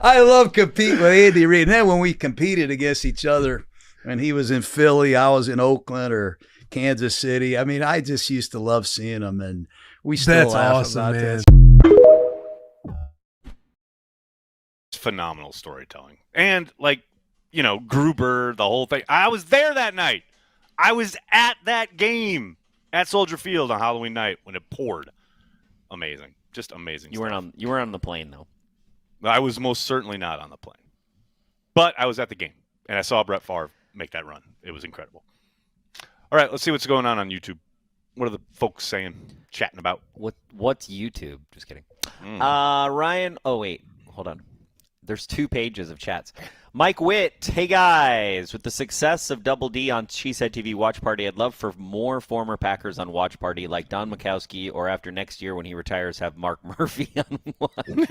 Speaker 7: I love competing with Andy Reid. And then when we competed against each other, when he was in Philly, I was in Oakland or Kansas City. I mean, I just used to love seeing him, and we still laugh about
Speaker 6: man.
Speaker 7: that.
Speaker 2: Phenomenal storytelling. And Gruber, the whole thing. I was there that night. I was at that game at Soldier Field on Halloween night when it poured. Amazing. Just amazing.
Speaker 3: You weren't on the plane though.
Speaker 2: I was most certainly not on the plane. But I was at the game, and I saw Brett Favre make that run. It was incredible. All right, let's see what's going on YouTube. What are the folks saying, chatting about?
Speaker 3: What's YouTube? Just kidding. Ryan, oh wait, hold on. There's 2 pages of chats. Mike Witt, hey guys, with the success of Double D on CHTV Watch Party, I'd love for more former Packers on Watch Party like Don Majkowski, or after next year when he retires, have Mark Murphy on Watch Party.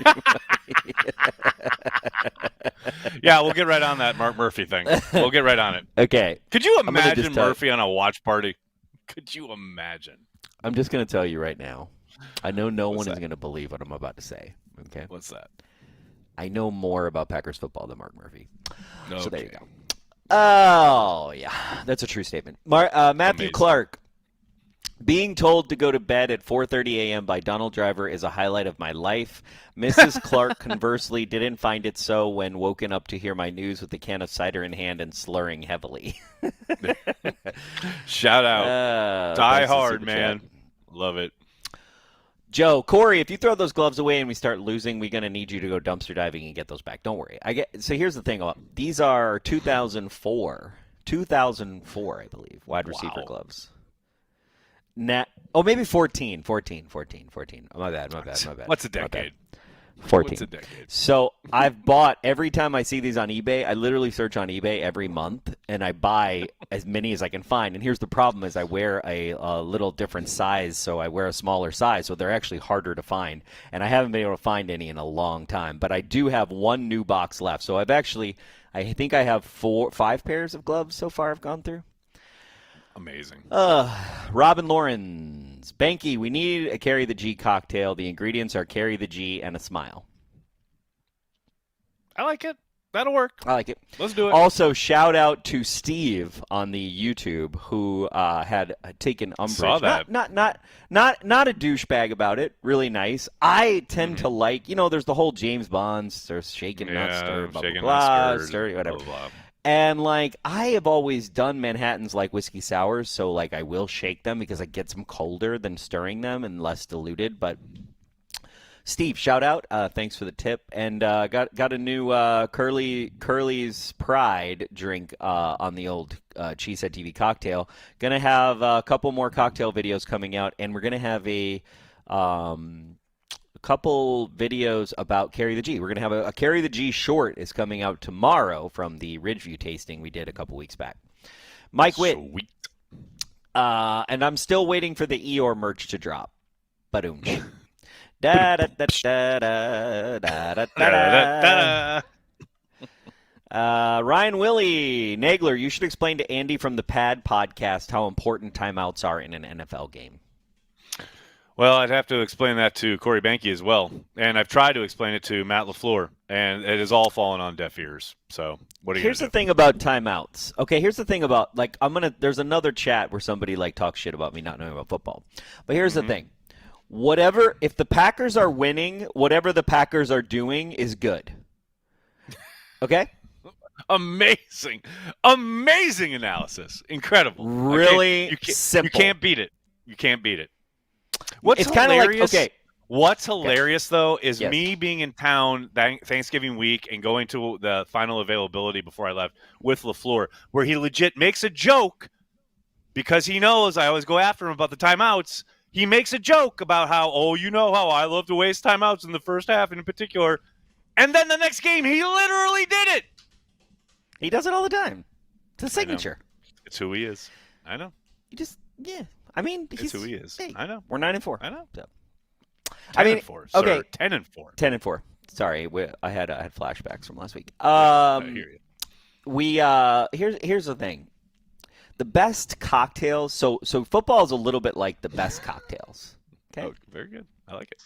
Speaker 2: Yeah, we'll get right on that Mark Murphy thing. We'll get right on it.
Speaker 3: Okay.
Speaker 2: Could you imagine Murphy on a Watch Party? Could you imagine?
Speaker 3: I'm just going to tell you right now. I know no one
Speaker 2: that?
Speaker 3: is going to believe what I'm about to say. Okay.
Speaker 2: What's that?
Speaker 3: I know more about Packers football than Mark Murphy.
Speaker 2: Okay.
Speaker 3: So there you go. Oh, yeah. That's a true statement. Matthew
Speaker 2: Amazing.
Speaker 3: Clark. Being told to go to bed at 4:30 a.m. by Donald Driver is a highlight of my life. Mrs. Clark, conversely, didn't find it so when woken up to hear my news with a can of cider in hand and slurring heavily.
Speaker 2: Shout out. Die
Speaker 3: thanks to
Speaker 2: hard,
Speaker 3: Super
Speaker 2: man.
Speaker 3: Chat.
Speaker 2: Love it.
Speaker 3: Joe, Corey, if you throw those gloves away and we start losing, we're going to need you to go dumpster diving and get those back. Don't worry. So here's the thing. These are 2004, I believe, wide receiver gloves. Maybe 14. My bad.
Speaker 2: What's a decade?
Speaker 3: 14.
Speaker 2: What's a decade?
Speaker 3: So I've bought, every time I see these on eBay, I literally search on eBay every month, and I buy as many as I can find. And here's the problem is I wear a little different size, so I wear a smaller size, so they're actually harder to find. And I haven't been able to find any in a long time. But I do have one new box left. So I think I have 5 pairs of gloves so far I've gone through.
Speaker 2: Amazing.
Speaker 3: Robin Lawrence. Behnke, we need a Carry the G cocktail. The ingredients are Carry the G and a smile.
Speaker 2: I like it. That'll work.
Speaker 3: I like it.
Speaker 2: Let's do it.
Speaker 3: Also, shout out to Steve on the YouTube who had taken umbrage.
Speaker 2: Saw that.
Speaker 3: Not a douchebag about it. Really nice. I tend to like, there's the whole James Bond, shaking, not stirred, blah,
Speaker 2: shaken,
Speaker 3: blah,
Speaker 2: not
Speaker 3: blah,
Speaker 2: stirred,
Speaker 3: stirred, whatever.
Speaker 2: blah, blah, blah.
Speaker 3: And, I have always done Manhattans like whiskey sours, so, I will shake them because it gets them colder than stirring them and less diluted. But, Steve, shout out. Thanks for the tip. And got a new Curly's Pride drink on the old Cheesehead TV cocktail. Going to have a couple more cocktail videos coming out, and we're going to have a couple videos about Carry the G. We're going to have a Carry the G short is coming out tomorrow from the Ridgeview tasting we did a couple weeks back. Mike Witt.
Speaker 2: Sweet.
Speaker 3: And I'm still waiting for the Eeyore merch to drop. Ba-doom. Da da da da da da da da. Ryan Willie. Nagler, you should explain to Andy from the Pad podcast how important timeouts are in an NFL game.
Speaker 2: Well, I'd have to explain that to Corey Behnke as well. And I've tried to explain it to Matt LaFleur, and it has all fallen on deaf ears. So what are you
Speaker 3: Here's the thing about timeouts. Okay, here's the thing about, there's another chat where somebody, talks shit about me not knowing about football. But here's the thing. If the Packers are winning, whatever the Packers are doing is good. Okay?
Speaker 2: Amazing analysis. Incredible.
Speaker 3: Really simple.
Speaker 2: You can't beat it. What's
Speaker 3: It's kind of
Speaker 2: hilarious? What's hilarious though is
Speaker 3: Yes.
Speaker 2: me being in town Thanksgiving week and going to the final availability before I left with LaFleur, where he legit makes a joke because he knows I always go after him about the timeouts. He makes a joke about how how I love to waste timeouts in the first half in particular, and then the next game he literally did it.
Speaker 3: He does it all the time. It's a signature.
Speaker 2: It's who he is. I know.
Speaker 3: I mean,
Speaker 2: It's who he is.
Speaker 3: Hey,
Speaker 2: I know.
Speaker 3: We're 9-4.
Speaker 2: I know.
Speaker 3: So.
Speaker 2: 10-4, sir.
Speaker 3: Okay.
Speaker 2: 10-4.
Speaker 3: 10-4. Sorry, I had flashbacks from last week.
Speaker 2: I hear you.
Speaker 3: Here's the thing. The best cocktails. So football is a little bit like the best cocktails. Okay.
Speaker 2: Oh, very good. I like it.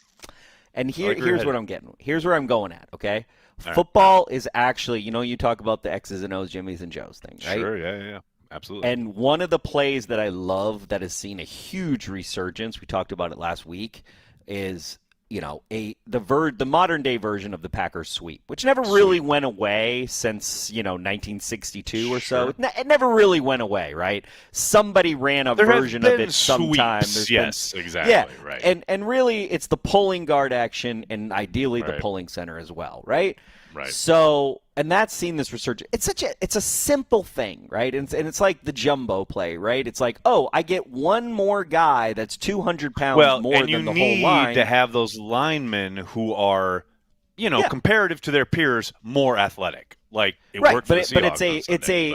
Speaker 3: And
Speaker 2: like where
Speaker 3: here's
Speaker 2: you're
Speaker 3: what
Speaker 2: headed.
Speaker 3: I'm getting. Here's where I'm going at. Okay.
Speaker 2: right.
Speaker 3: Football is actually, you talk about the X's and O's, Jimmy's and Joe's thing, right?
Speaker 2: Sure. Yeah. Absolutely.
Speaker 3: And one of the plays that I love that has seen a huge resurgence, we talked about it last week, is the modern day version of the Packers sweep, which never really went away since 1962 or so. It never really went away, right? Somebody ran a version of it sometime.
Speaker 2: Yes, exactly.
Speaker 3: Yeah,
Speaker 2: right.
Speaker 3: And really, it's the pulling guard action and ideally the pulling center as well, right?
Speaker 2: Right.
Speaker 3: So, and that's seen this resurgence. It's a simple thing, right? And it's like the jumbo play, right? It's like, I get one more guy that's 200 pounds more than the whole line.
Speaker 2: You need to have those linemen who are, comparative to their peers, more athletic. like it
Speaker 3: right,
Speaker 2: worked for the
Speaker 3: but
Speaker 2: Seahawks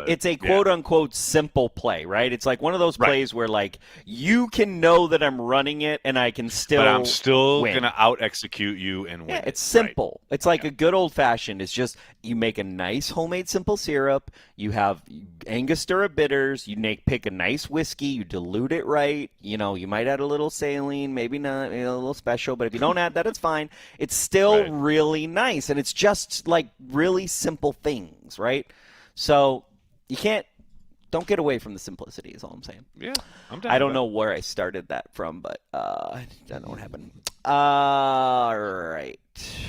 Speaker 3: it's a quote unquote simple play, right? It's like one of those plays where like you can know that I'm running it and I can still,
Speaker 2: but I'm still
Speaker 3: win.
Speaker 2: gonna out execute you and win.
Speaker 3: Yeah, it's simple. Right. It's like a good old fashioned. It's just you make a nice homemade simple syrup. You have Angostura bitters. You pick a nice whiskey. You dilute it right. You know, you might add a little saline, maybe not, a little special. But if you don't add that, it's fine. It's still really nice, and it's just like really simple things, right? So you don't get away from the simplicity is all I'm saying.
Speaker 2: Yeah, I'm down.
Speaker 3: I don't know where I started that from, but I don't know what happened. All right.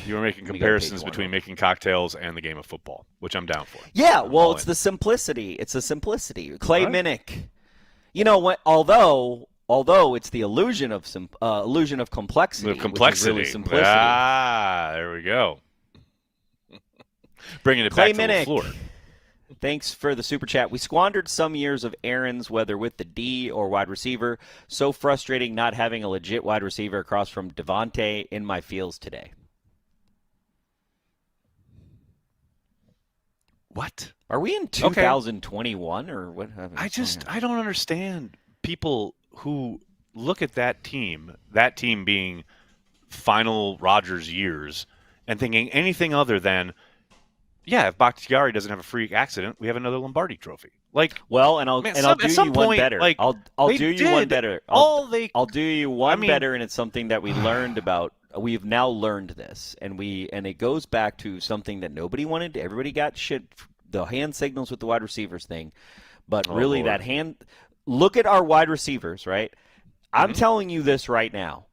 Speaker 2: You were making comparisons between making cocktails and the game of football, which I'm down for.
Speaker 3: Yeah, well, it's the simplicity. It's the simplicity. Clay Minnick. You know what? Although it's the illusion of complexity.
Speaker 2: The complexity.
Speaker 3: Which is really simplicity.
Speaker 2: There we go. Bringing it
Speaker 3: Clay
Speaker 2: back
Speaker 3: Minnick.
Speaker 2: to LaFleur.
Speaker 3: Thanks for the super chat. We squandered some years of Aaron's, whether with the D or wide receiver. So frustrating not having a legit wide receiver across from Devontae in my fields today.
Speaker 2: What?
Speaker 3: Are we in 2021 or what?
Speaker 2: I don't understand people who look at that team being final Rodgers years, and thinking anything other than, yeah, if Bakhtiari doesn't have a freak accident, we have another Lombardi trophy. Like,
Speaker 3: well, and I'll do you one better.
Speaker 2: Like,
Speaker 3: I'll do you one better. I'll do you one better, and it's something that we learned about. We've now learned this, and it goes back to something that nobody wanted. Everybody got shit. The hand signals with the wide receivers thing, but really that hand. Look at our wide receivers, right? I'm telling you this right now.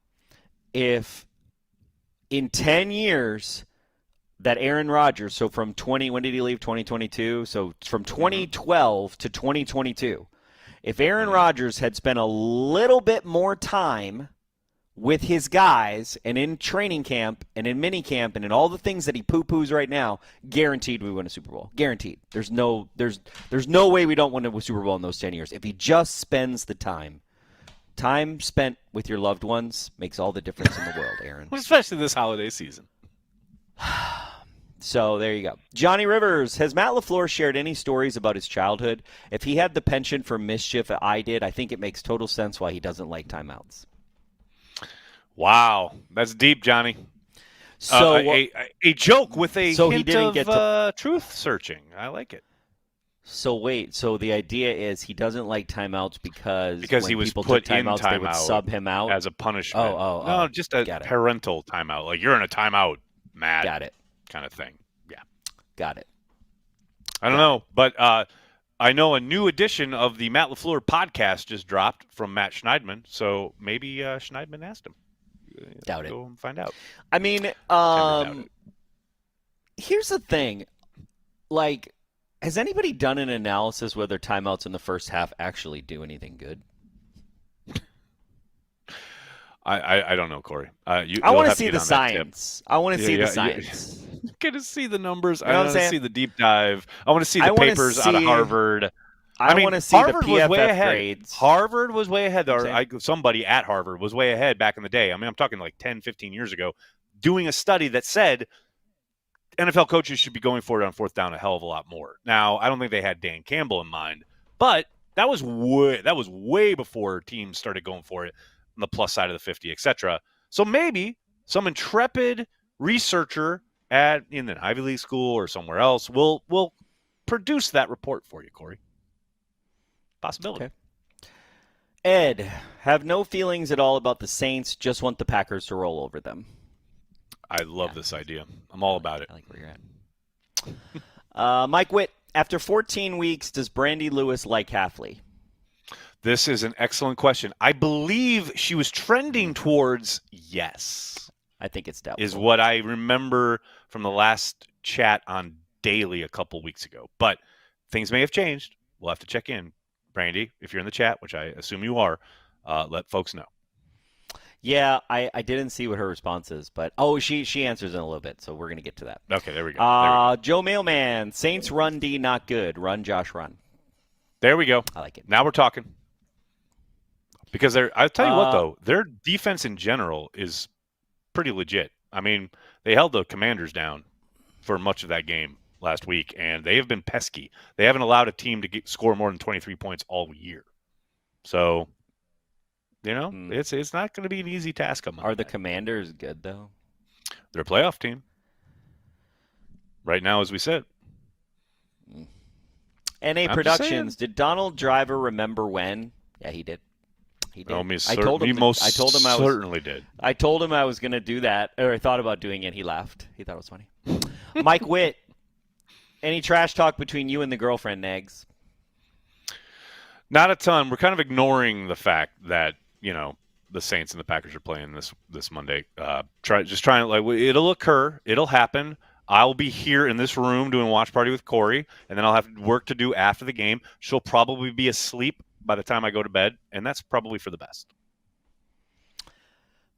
Speaker 3: If in 10 years that Aaron Rodgers, so from when did he leave? 2022. So from 2012 to 2022, if Aaron Rodgers had spent a little bit more time with his guys and in training camp and in mini camp and in all the things that he poo-poos right now, guaranteed we win a Super Bowl. Guaranteed. There's no way we don't win a Super Bowl in those 10 years. If he just spends the time spent with your loved ones makes all the difference in the world, Aaron.
Speaker 2: Especially this holiday season.
Speaker 3: So there you go. Johnny Rivers, has Matt LaFleur shared any stories about his childhood? If he had the penchant for mischief I did, I think it makes total sense why he doesn't like timeouts.
Speaker 2: Wow, that's deep, Johnny.
Speaker 3: So
Speaker 2: a joke with a
Speaker 3: so
Speaker 2: hint
Speaker 3: he didn't
Speaker 2: of truth searching. I like it.
Speaker 3: So wait, so the idea is he doesn't like timeouts because
Speaker 2: when
Speaker 3: he was
Speaker 2: people
Speaker 3: put
Speaker 2: took timeouts,
Speaker 3: in timeout, they would sub him out
Speaker 2: as a punishment.
Speaker 3: No,
Speaker 2: just a parental timeout. Like, you're in a timeout, Matt.
Speaker 3: Got it.
Speaker 2: Kind of thing. Yeah.
Speaker 3: Got it.
Speaker 2: I don't know, but I know a new edition of the Matt LaFleur podcast just dropped from Matt Schneidman, so maybe Schneidman asked him.
Speaker 3: Doubt it.
Speaker 2: Go and find out.
Speaker 3: I mean, here's the thing. Like, has anybody done an analysis whether timeouts in the first half actually do anything good?
Speaker 2: I don't know, Corey.
Speaker 3: I want to see the science. I want to see the science.
Speaker 2: You're going to see the numbers.
Speaker 3: You know
Speaker 2: I want to see the deep dive. I want to see the papers out of Harvard.
Speaker 3: I want to see
Speaker 2: Harvard
Speaker 3: the PFF
Speaker 2: was way ahead.
Speaker 3: grades.
Speaker 2: Harvard was way ahead. Somebody at Harvard was way ahead back in the day. I mean, I'm talking like 10, 15 years ago, doing a study that said NFL coaches should be going for it on fourth down a hell of a lot more. Now, I don't think they had Dan Campbell in mind, but that was way before teams started going for it on the plus side of the 50, etc. So maybe some intrepid researcher in an Ivy League school or somewhere else will produce that report for you, Corey. Possibility.
Speaker 3: Okay. Ed, have no feelings at all about the Saints, just want the Packers to roll over them.
Speaker 2: I love this idea. I'm all about it.
Speaker 3: I like where you're at. Mike Witt, after 14 weeks, does Brandy Lewis like Halfley?
Speaker 2: This is an excellent question. I believe she was trending towards yes.
Speaker 3: I think it's doubtful.
Speaker 2: Is what I remember from the last chat on Daily a couple weeks ago. But things may have changed. We'll have to check in. Brandy, if you're in the chat, which I assume you are, let folks know.
Speaker 3: Yeah, I didn't see what her response is, but she answers in a little bit, so we're going to get to that.
Speaker 2: Okay, there we go.
Speaker 3: Joe Mailman, Saints run D not good. Run, Josh, run.
Speaker 2: There we go.
Speaker 3: I like it.
Speaker 2: Now we're talking. Because I'll tell you what, though, their defense in general is pretty legit. I mean, they held the Commanders down for much of that game. last week, and they have been pesky. They haven't allowed a team to score more than 23 points all year. So, it's not going to be an easy task.
Speaker 3: Are the Commanders good, though?
Speaker 2: They're a playoff team. Right now, as we said.
Speaker 3: NA Productions, did Donald Driver remember when? Yeah, he did. He did.
Speaker 2: I told him certainly did.
Speaker 3: I told him I was going to do that, or I thought about doing it. He laughed. He thought it was funny. Mike Witt, any trash talk between you and the girlfriend, Nags?
Speaker 2: Not a ton. We're kind of ignoring the fact that, the Saints and the Packers are playing this Monday. It'll occur. It'll happen. I'll be here in this room doing watch party with Corey, and then I'll have work to do after the game. She'll probably be asleep by the time I go to bed, and that's probably for the best.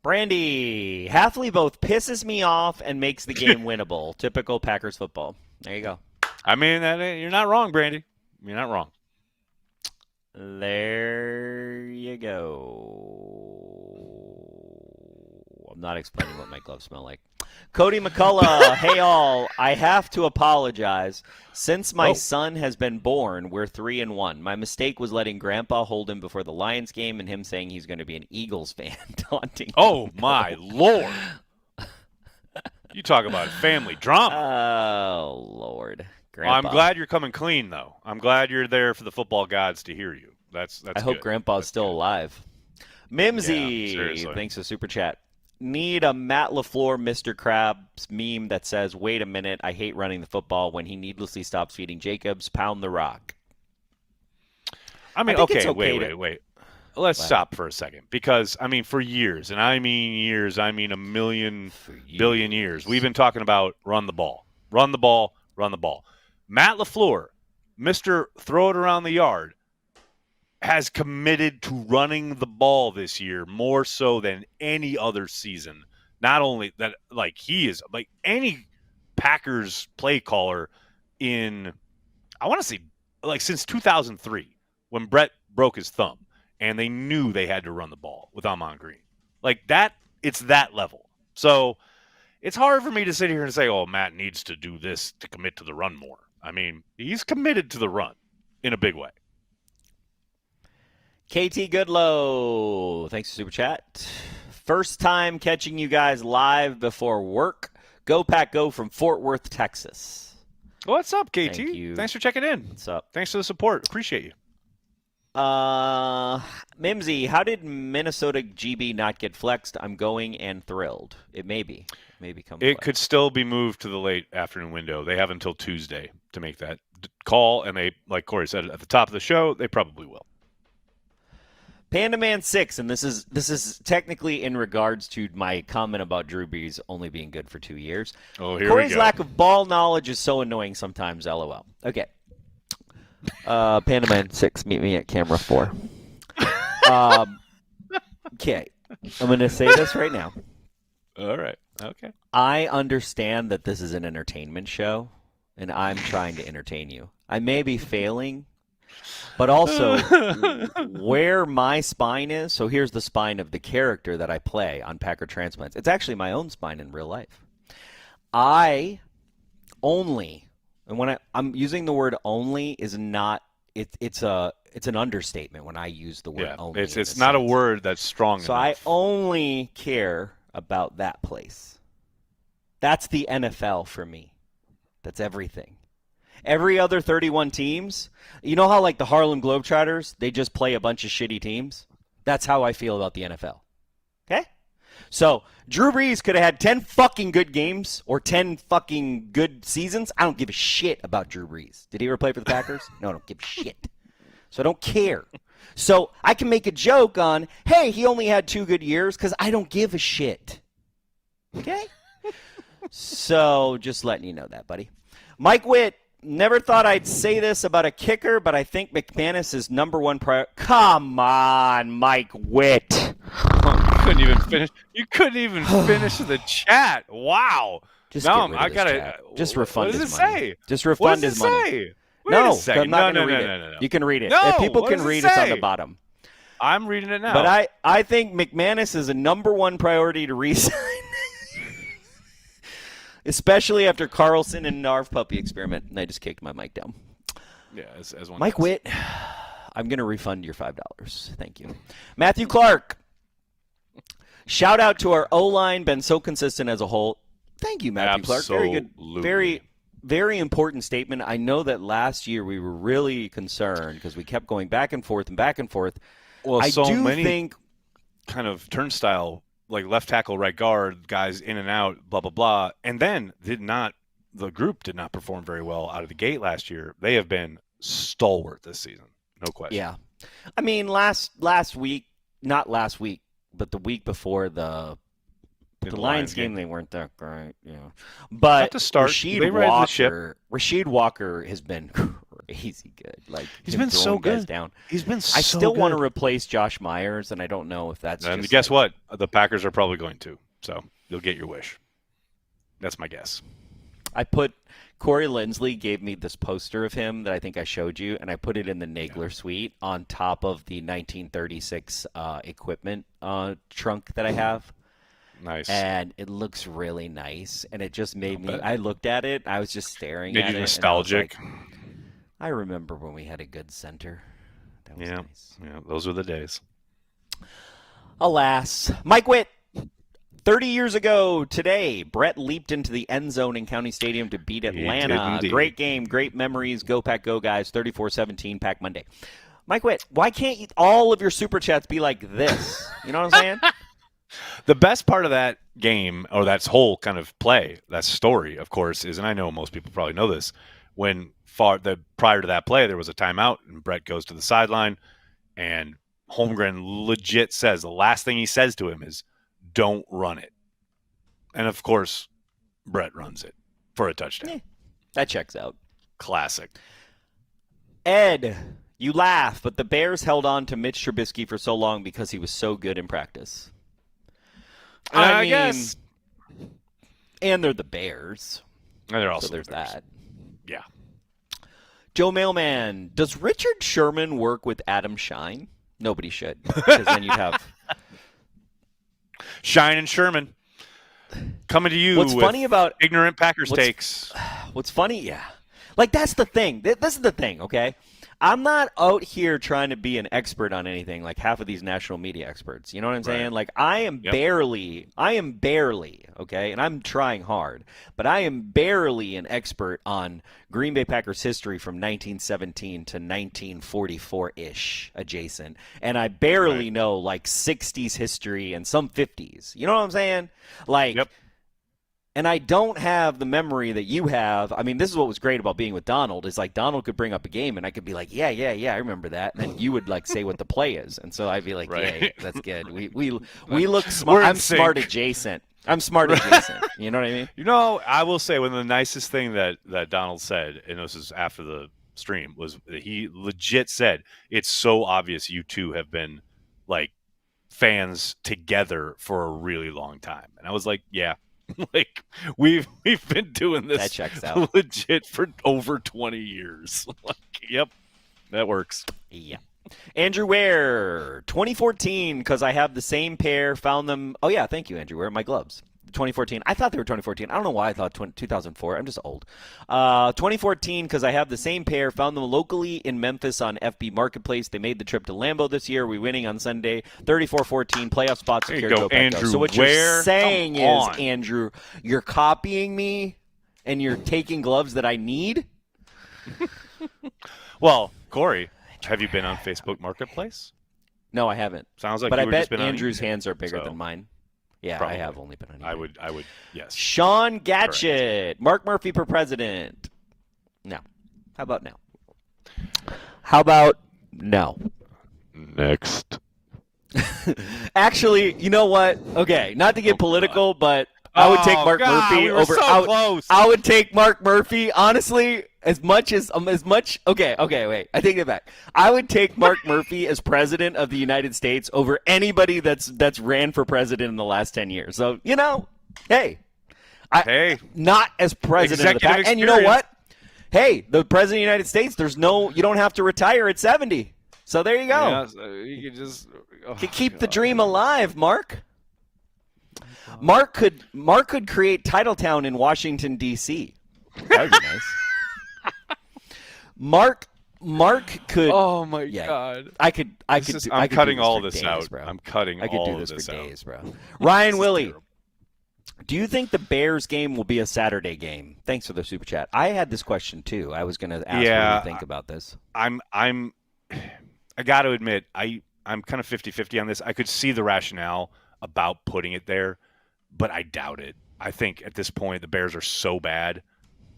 Speaker 3: Brandy, Halfley both pisses me off and makes the game winnable. Typical Packers football. There you go.
Speaker 2: I mean, you're not wrong, Brandy. You're not wrong.
Speaker 3: There you go. I'm not explaining what my gloves smell like. Cody McCullough, hey all, I have to apologize. Since my son has been born, we're 3-1. My mistake was letting Grandpa hold him before the Lions game and him saying he's going to be an Eagles fan, taunting.
Speaker 2: Oh, my Lord. You talk about family drama.
Speaker 3: Oh, Lord. Grandpa.
Speaker 2: Well, I'm glad you're coming clean, though. I'm glad you're there for the football gods to hear you. That's
Speaker 3: I hope
Speaker 2: good.
Speaker 3: Grandpa's still alive. Mimsy, thanks for super chat. Need a Matt LaFleur Mr. Krabs meme that says, wait a minute, I hate running the football when he needlessly stops feeding Jacobs. Pound the rock.
Speaker 2: I mean, wait. Let's stop for a second. Because, for years, and I mean years, I mean a million, billion years, we've been talking about run the ball. Run the ball, run the ball. Matt LaFleur, Mr. Throw It Around the Yard, has committed to running the ball this year more so than any other season. Not only that, he is, any Packers play caller in, I want to say, since 2003, when Brett broke his thumb, and they knew they had to run the ball with Ahman Green. It's that level. So it's hard for me to sit here and say, oh, Matt needs to do this to commit to the run more. He's committed to the run in a big way.
Speaker 3: KT Goodlow, thanks for super chat. First time catching you guys live before work. Go Pack Go from Fort Worth, Texas.
Speaker 2: What's up, KT?
Speaker 3: Thank you.
Speaker 2: Thanks for checking in.
Speaker 3: What's up?
Speaker 2: Thanks for the support. Appreciate you.
Speaker 3: Mimsy, how did Minnesota GB not get flexed? I'm going and thrilled. It may become flexed.
Speaker 2: It could still be moved to the late afternoon window. They have until Tuesday to make that call, and they, like Corey said at the top of the show, they probably will.
Speaker 3: Panda Man 6, and this is technically in regards to my comment about Drew Brees only being good for 2 years.
Speaker 2: Oh, here
Speaker 3: Corey's
Speaker 2: we go.
Speaker 3: lack of ball knowledge is so annoying sometimes, LOL. Okay. Panda Man 6, meet me at camera 4. Okay. I'm going to say this right now.
Speaker 2: All right. Okay.
Speaker 3: I understand that this is an entertainment show, and I'm trying to entertain you. I may be failing, but also where my spine is, so here's the spine of the character that I play on Packer Transplants. It's actually my own spine in real life. I only, and when I'm using the word only is not, it's an understatement when I use the word only.
Speaker 2: It's not a word that's strong enough.
Speaker 3: So I only care about that place. That's the NFL for me. That's everything. Every other 31 teams, you know how the Harlem Globetrotters, they just play a bunch of shitty teams? That's how I feel about the NFL. Okay? So Drew Brees could have had 10 fucking good games or 10 fucking good seasons. I don't give a shit about Drew Brees. Did he ever play for the Packers? No, I don't give a shit. So I don't care. So I can make a joke on, hey, he only had 2 good years because I don't give a shit. Okay? So just letting you know that, buddy. Mike Witt. Never thought I'd say this about a kicker, but I think McManus is number one priority. Come on, Mike Witt.
Speaker 2: You couldn't even finish the chat. Wow.
Speaker 3: Just refund his money.
Speaker 2: What does it say?
Speaker 3: Just refund his money.
Speaker 2: Wait
Speaker 3: no,
Speaker 2: a second.
Speaker 3: I'm not going to read it. No. You can read it.
Speaker 2: No,
Speaker 3: if people can read, it's on the bottom.
Speaker 2: I'm reading it now.
Speaker 3: But I think McManus is a number one priority to re-sign. Especially after Carlson and Narv puppy experiment, and I just kicked my mic down.
Speaker 2: Yeah, as one
Speaker 3: Mike
Speaker 2: does.
Speaker 3: Witt, I'm going to refund your $5. Thank you. Matthew Clark. Shout out to our O-line, been so consistent as a whole. Thank you, Matthew Clark. Very good.
Speaker 2: Absolutely.
Speaker 3: Very important statement. I know that last year we were really concerned because we kept going back and forth and back and forth.
Speaker 2: Well,
Speaker 3: I
Speaker 2: so
Speaker 3: do
Speaker 2: many
Speaker 3: think
Speaker 2: kind of turnstile, like left tackle, right guard, guys in and out, blah, blah, blah. And then the group did not perform very well out of the gate last year. They have been stalwart this season. No question.
Speaker 3: Yeah. I mean, last week, not last week, but the week before the Lions game, they weren't that great. Yeah. But
Speaker 2: to start,
Speaker 3: Rasheed
Speaker 2: they righted the ship.
Speaker 3: Rasheed Walker has been crazy good. Like
Speaker 2: he's been so good.
Speaker 3: Down.
Speaker 2: He's been so
Speaker 3: I still
Speaker 2: good.
Speaker 3: want to replace Josh Myers, and I don't know if that's
Speaker 2: And
Speaker 3: just
Speaker 2: guess what? The Packers are probably going to. So you'll get your wish. That's my guess.
Speaker 3: Corey Lindsley gave me this poster of him that I think I showed you, and I put it in the Nagler suite on top of the 1936 equipment trunk that I have.
Speaker 2: Nice.
Speaker 3: And it looks really nice, and it just made me. I looked at it. I was just staring at it.
Speaker 2: Made you nostalgic.
Speaker 3: And I remember when we had a good center. That was nice.
Speaker 2: Yeah, those were the days.
Speaker 3: Alas, Mike Witt. 30 years ago today, Brett leaped into the end zone in County Stadium to beat Atlanta. Great game, great memories. Go Pack, go guys. 34-17, Pack Monday. Mike Witt, why can't all of your super chats be like this? You know what I'm saying?
Speaker 2: The best part of that game, or that whole kind of play, that story, of course, is, and I know most people probably know this, when prior to that play, there was a timeout, and Brett goes to the sideline, and Holmgren legit says, the last thing he says to him is, don't run it. And, of course, Brett runs it for a touchdown.
Speaker 3: Yeah, that checks out.
Speaker 2: Classic.
Speaker 3: Ed, you laugh, but the Bears held on to Mitch Trubisky for so long because he was so good in practice. I mean,
Speaker 2: guess.
Speaker 3: And they're the Bears.
Speaker 2: And they're also
Speaker 3: so there's
Speaker 2: the Bears.
Speaker 3: that.
Speaker 2: Yeah.
Speaker 3: Joe Mailman, does Richard Sherman work with Adam Shine? Nobody should, because then you'd have
Speaker 2: Shine and Sherman coming to you.
Speaker 3: What's funny about
Speaker 2: ignorant Packers takes?
Speaker 3: What's funny, yeah. Like, that's the thing. This is the thing, okay? I'm not out here trying to be an expert on anything like half of these national media experts. You know what I'm saying? Like, I am barely, okay, and I'm trying hard, but I am barely an expert on Green Bay Packers history from 1917 to 1944-ish adjacent. And I barely know, like, 60s history and some 50s. You know what I'm saying? Like, and I don't have the memory that you have. I mean, this is what was great about being with Donald is like Donald could bring up a game and I could be like, yeah, I remember that. And then you would like say what the play is. And so I'd be like, yeah, that's good. We look smart. I'm smart adjacent. You know what I mean?
Speaker 2: You know, I will say one of the nicest thing that Donald said, and this is after the stream, was that he legit said, it's so obvious you two have been like fans together for a really long time. And I was like, yeah. Like we've been doing this
Speaker 3: that checks out.
Speaker 2: legit for over 20 years. Like, yep, that works.
Speaker 3: Yeah. Andrew Ware, 2014, because I have the same pair, found them. Oh, yeah, thank you, Andrew Ware, my gloves. 2014. I thought they were 2014. I don't know why I thought 2004. I'm just old. 2014, because I have the same pair, found them locally in Memphis on FB Marketplace. They made the trip to Lambeau this year. We're winning on Sunday. 34-14, playoff spot secured.
Speaker 2: Go, Andrew.
Speaker 3: So what you're saying is, Andrew, you're copying me and you're taking gloves that I need?
Speaker 2: Well, Corey, have you been on Facebook Marketplace?
Speaker 3: No, I haven't.
Speaker 2: Sounds like
Speaker 3: but
Speaker 2: you
Speaker 3: I
Speaker 2: were
Speaker 3: bet
Speaker 2: just been
Speaker 3: Andrew's
Speaker 2: on
Speaker 3: hands are bigger
Speaker 2: so.
Speaker 3: than mine. Yeah,
Speaker 2: Probably.
Speaker 3: I have only been on eBay.
Speaker 2: I would, yes.
Speaker 3: Sean Gatchett, Mark Murphy for president. No. How about now? How about no?
Speaker 2: Next.
Speaker 3: Actually, you know what? Okay, not to get political, but I would take Mark Murphy
Speaker 2: we were
Speaker 3: over.
Speaker 2: So close.
Speaker 3: I would take Mark Murphy, honestly, as much. Okay, wait. I take it back. I would take Mark Murphy as president of the United States over anybody that's ran for president in the last 10 years. So, you know, hey, not as president of the pack. And you know what? Hey, the president of the United States, you don't have to retire at 70. So there you go.
Speaker 2: Yeah, so you can just
Speaker 3: keep the dream alive, Mark. Mark could create Titletown in Washington D.C. That would be nice. Mark could.
Speaker 2: Oh my God!
Speaker 3: I'm
Speaker 2: cutting all
Speaker 3: this
Speaker 2: this
Speaker 3: days,
Speaker 2: out.
Speaker 3: bro.
Speaker 2: I'm cutting all of this out.
Speaker 3: I could do this for days, bro. Ryan Willie, do you think the Bears game will be a Saturday game? Thanks for the super chat. I had this question too. I was going to ask what you think about this.
Speaker 2: I got to admit, I'm kind of 50-50 on this. I could see the rationale about putting it there, but I doubt it. I think at this point the Bears are so bad,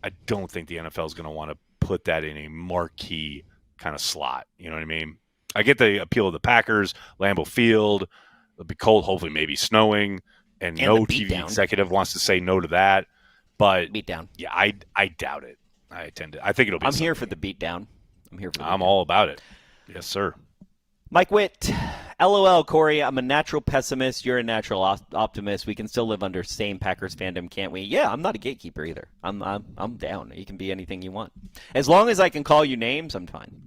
Speaker 2: I don't think the NFL is going to want to put that in a marquee kind of slot. You know what I mean? I get the appeal of the Packers, Lambeau Field. It'll be cold, hopefully maybe snowing, and no TV executive wants to say no to that. But
Speaker 3: beatdown.
Speaker 2: Yeah, I doubt it. I think it'll be.
Speaker 3: I'm here for the beatdown. I'm
Speaker 2: all about it. Yes, sir.
Speaker 3: Mike Witt, LOL, Corey. I'm a natural pessimist. You're a natural optimist. We can still live under same Packers fandom, can't we? Yeah, I'm not a gatekeeper either. I'm down. You can be anything you want, as long as I can call you names. I'm fine.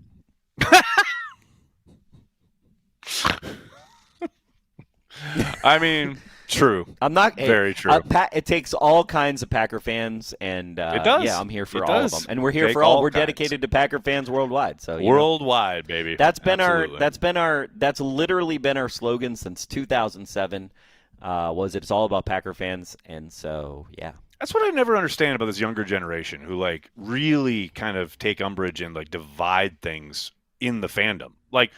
Speaker 2: I mean, true.
Speaker 3: I'm not
Speaker 2: very true.
Speaker 3: It takes all kinds of Packer fans, and
Speaker 2: it does.
Speaker 3: Yeah, I'm here for all of them, and we're here for
Speaker 2: all.
Speaker 3: We're dedicated to Packer fans worldwide. So
Speaker 2: worldwide, baby.
Speaker 3: That's literally been our slogan since 2007. It's all about Packer fans, and so yeah.
Speaker 2: That's what I never understand about this younger generation who like really kind of take umbrage and like divide things in the fandom. Like,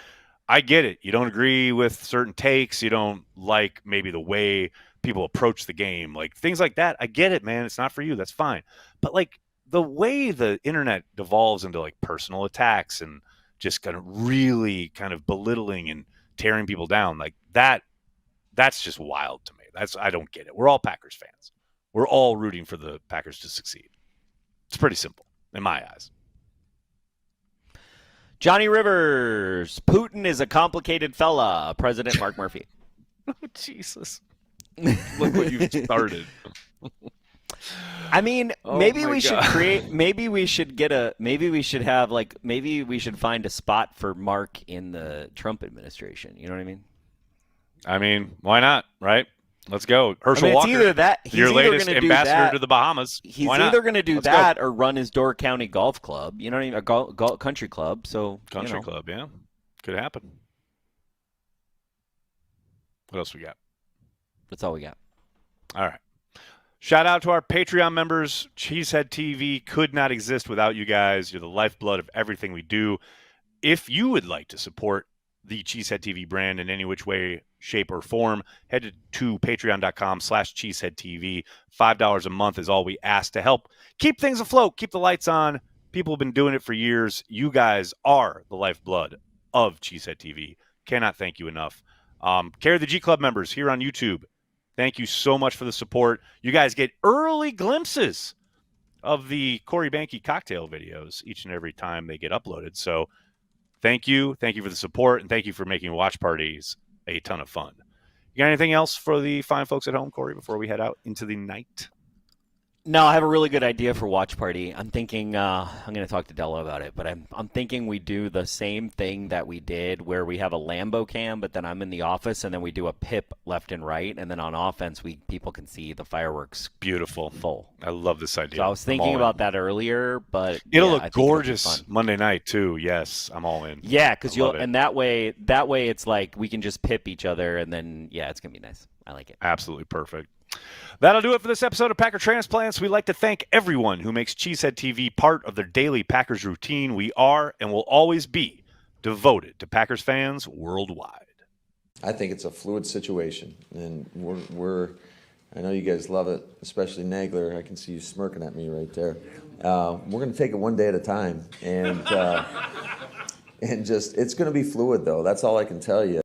Speaker 2: I get it. You don't agree with certain takes. You don't like maybe the way people approach the game, like things like that. I get it, man. It's not for you. That's fine. But like the way the internet devolves into like personal attacks and just kind of really kind of belittling and tearing people down, like that's just wild to me. I don't get it. We're all Packers fans. We're all rooting for the Packers to succeed. It's pretty simple in my eyes.
Speaker 3: Johnny Rivers, Putin is a complicated fella. President Mark Murphy.
Speaker 2: Oh, Jesus. Look what you've started.
Speaker 3: I mean, maybe we should find a spot for Mark in the Trump administration. You know what I mean?
Speaker 2: I mean, why not, right? Let's go. Herschel Walker,
Speaker 3: either that,
Speaker 2: your latest ambassador to the Bahamas.
Speaker 3: He's either going to do that or run his Door County Golf Club. You know what I mean? A country club. So
Speaker 2: country club, yeah. Could happen. What else we got?
Speaker 3: That's all we got.
Speaker 2: All right. Shout out to our Patreon members. Cheesehead TV could not exist without you guys. You're the lifeblood of everything we do. If you would like to support the Cheesehead TV brand in any which way, shape, or form, head to patreon.com/cheeseheadtv. $5 a month is all we ask to help keep things afloat, keep the lights on. People have been doing it for years. You guys are the lifeblood of Cheesehead TV. Cannot thank you enough. Carry the G Club members here on YouTube. Thank you so much for the support. You guys get early glimpses of the Corey Behnke cocktail videos each and every time they get uploaded. So thank you. Thank you for the support, and thank you for making watch parties a ton of fun. You got anything else for the fine folks at home, Corey, before we head out into the night?
Speaker 3: No, I have a really good idea for watch party. I'm thinking I'm going to talk to Della about it, but I'm thinking we do the same thing that we did where we have a Lambo cam, but then I'm in the office, and then we do a pip left and right, and then on offense people can see the fireworks.
Speaker 2: Beautiful.
Speaker 3: Full.
Speaker 2: I love this idea.
Speaker 3: So I was thinking about that earlier, but
Speaker 2: it'll look gorgeous Monday night too. Yes, I'm all in.
Speaker 3: Yeah, because that way it's like we can just pip each other, and then it's gonna be nice. I like it.
Speaker 2: Absolutely perfect. That'll do it for this episode of Packer Transplants. We'd like to thank everyone who makes Cheesehead TV part of their daily Packers routine. We are and will always be devoted to Packers fans worldwide.
Speaker 8: I think it's a fluid situation, and I know you guys love it, especially Nagler. I can see you smirking at me right there. We're going to take it one day at a time, and it's going to be fluid, though. That's all I can tell you.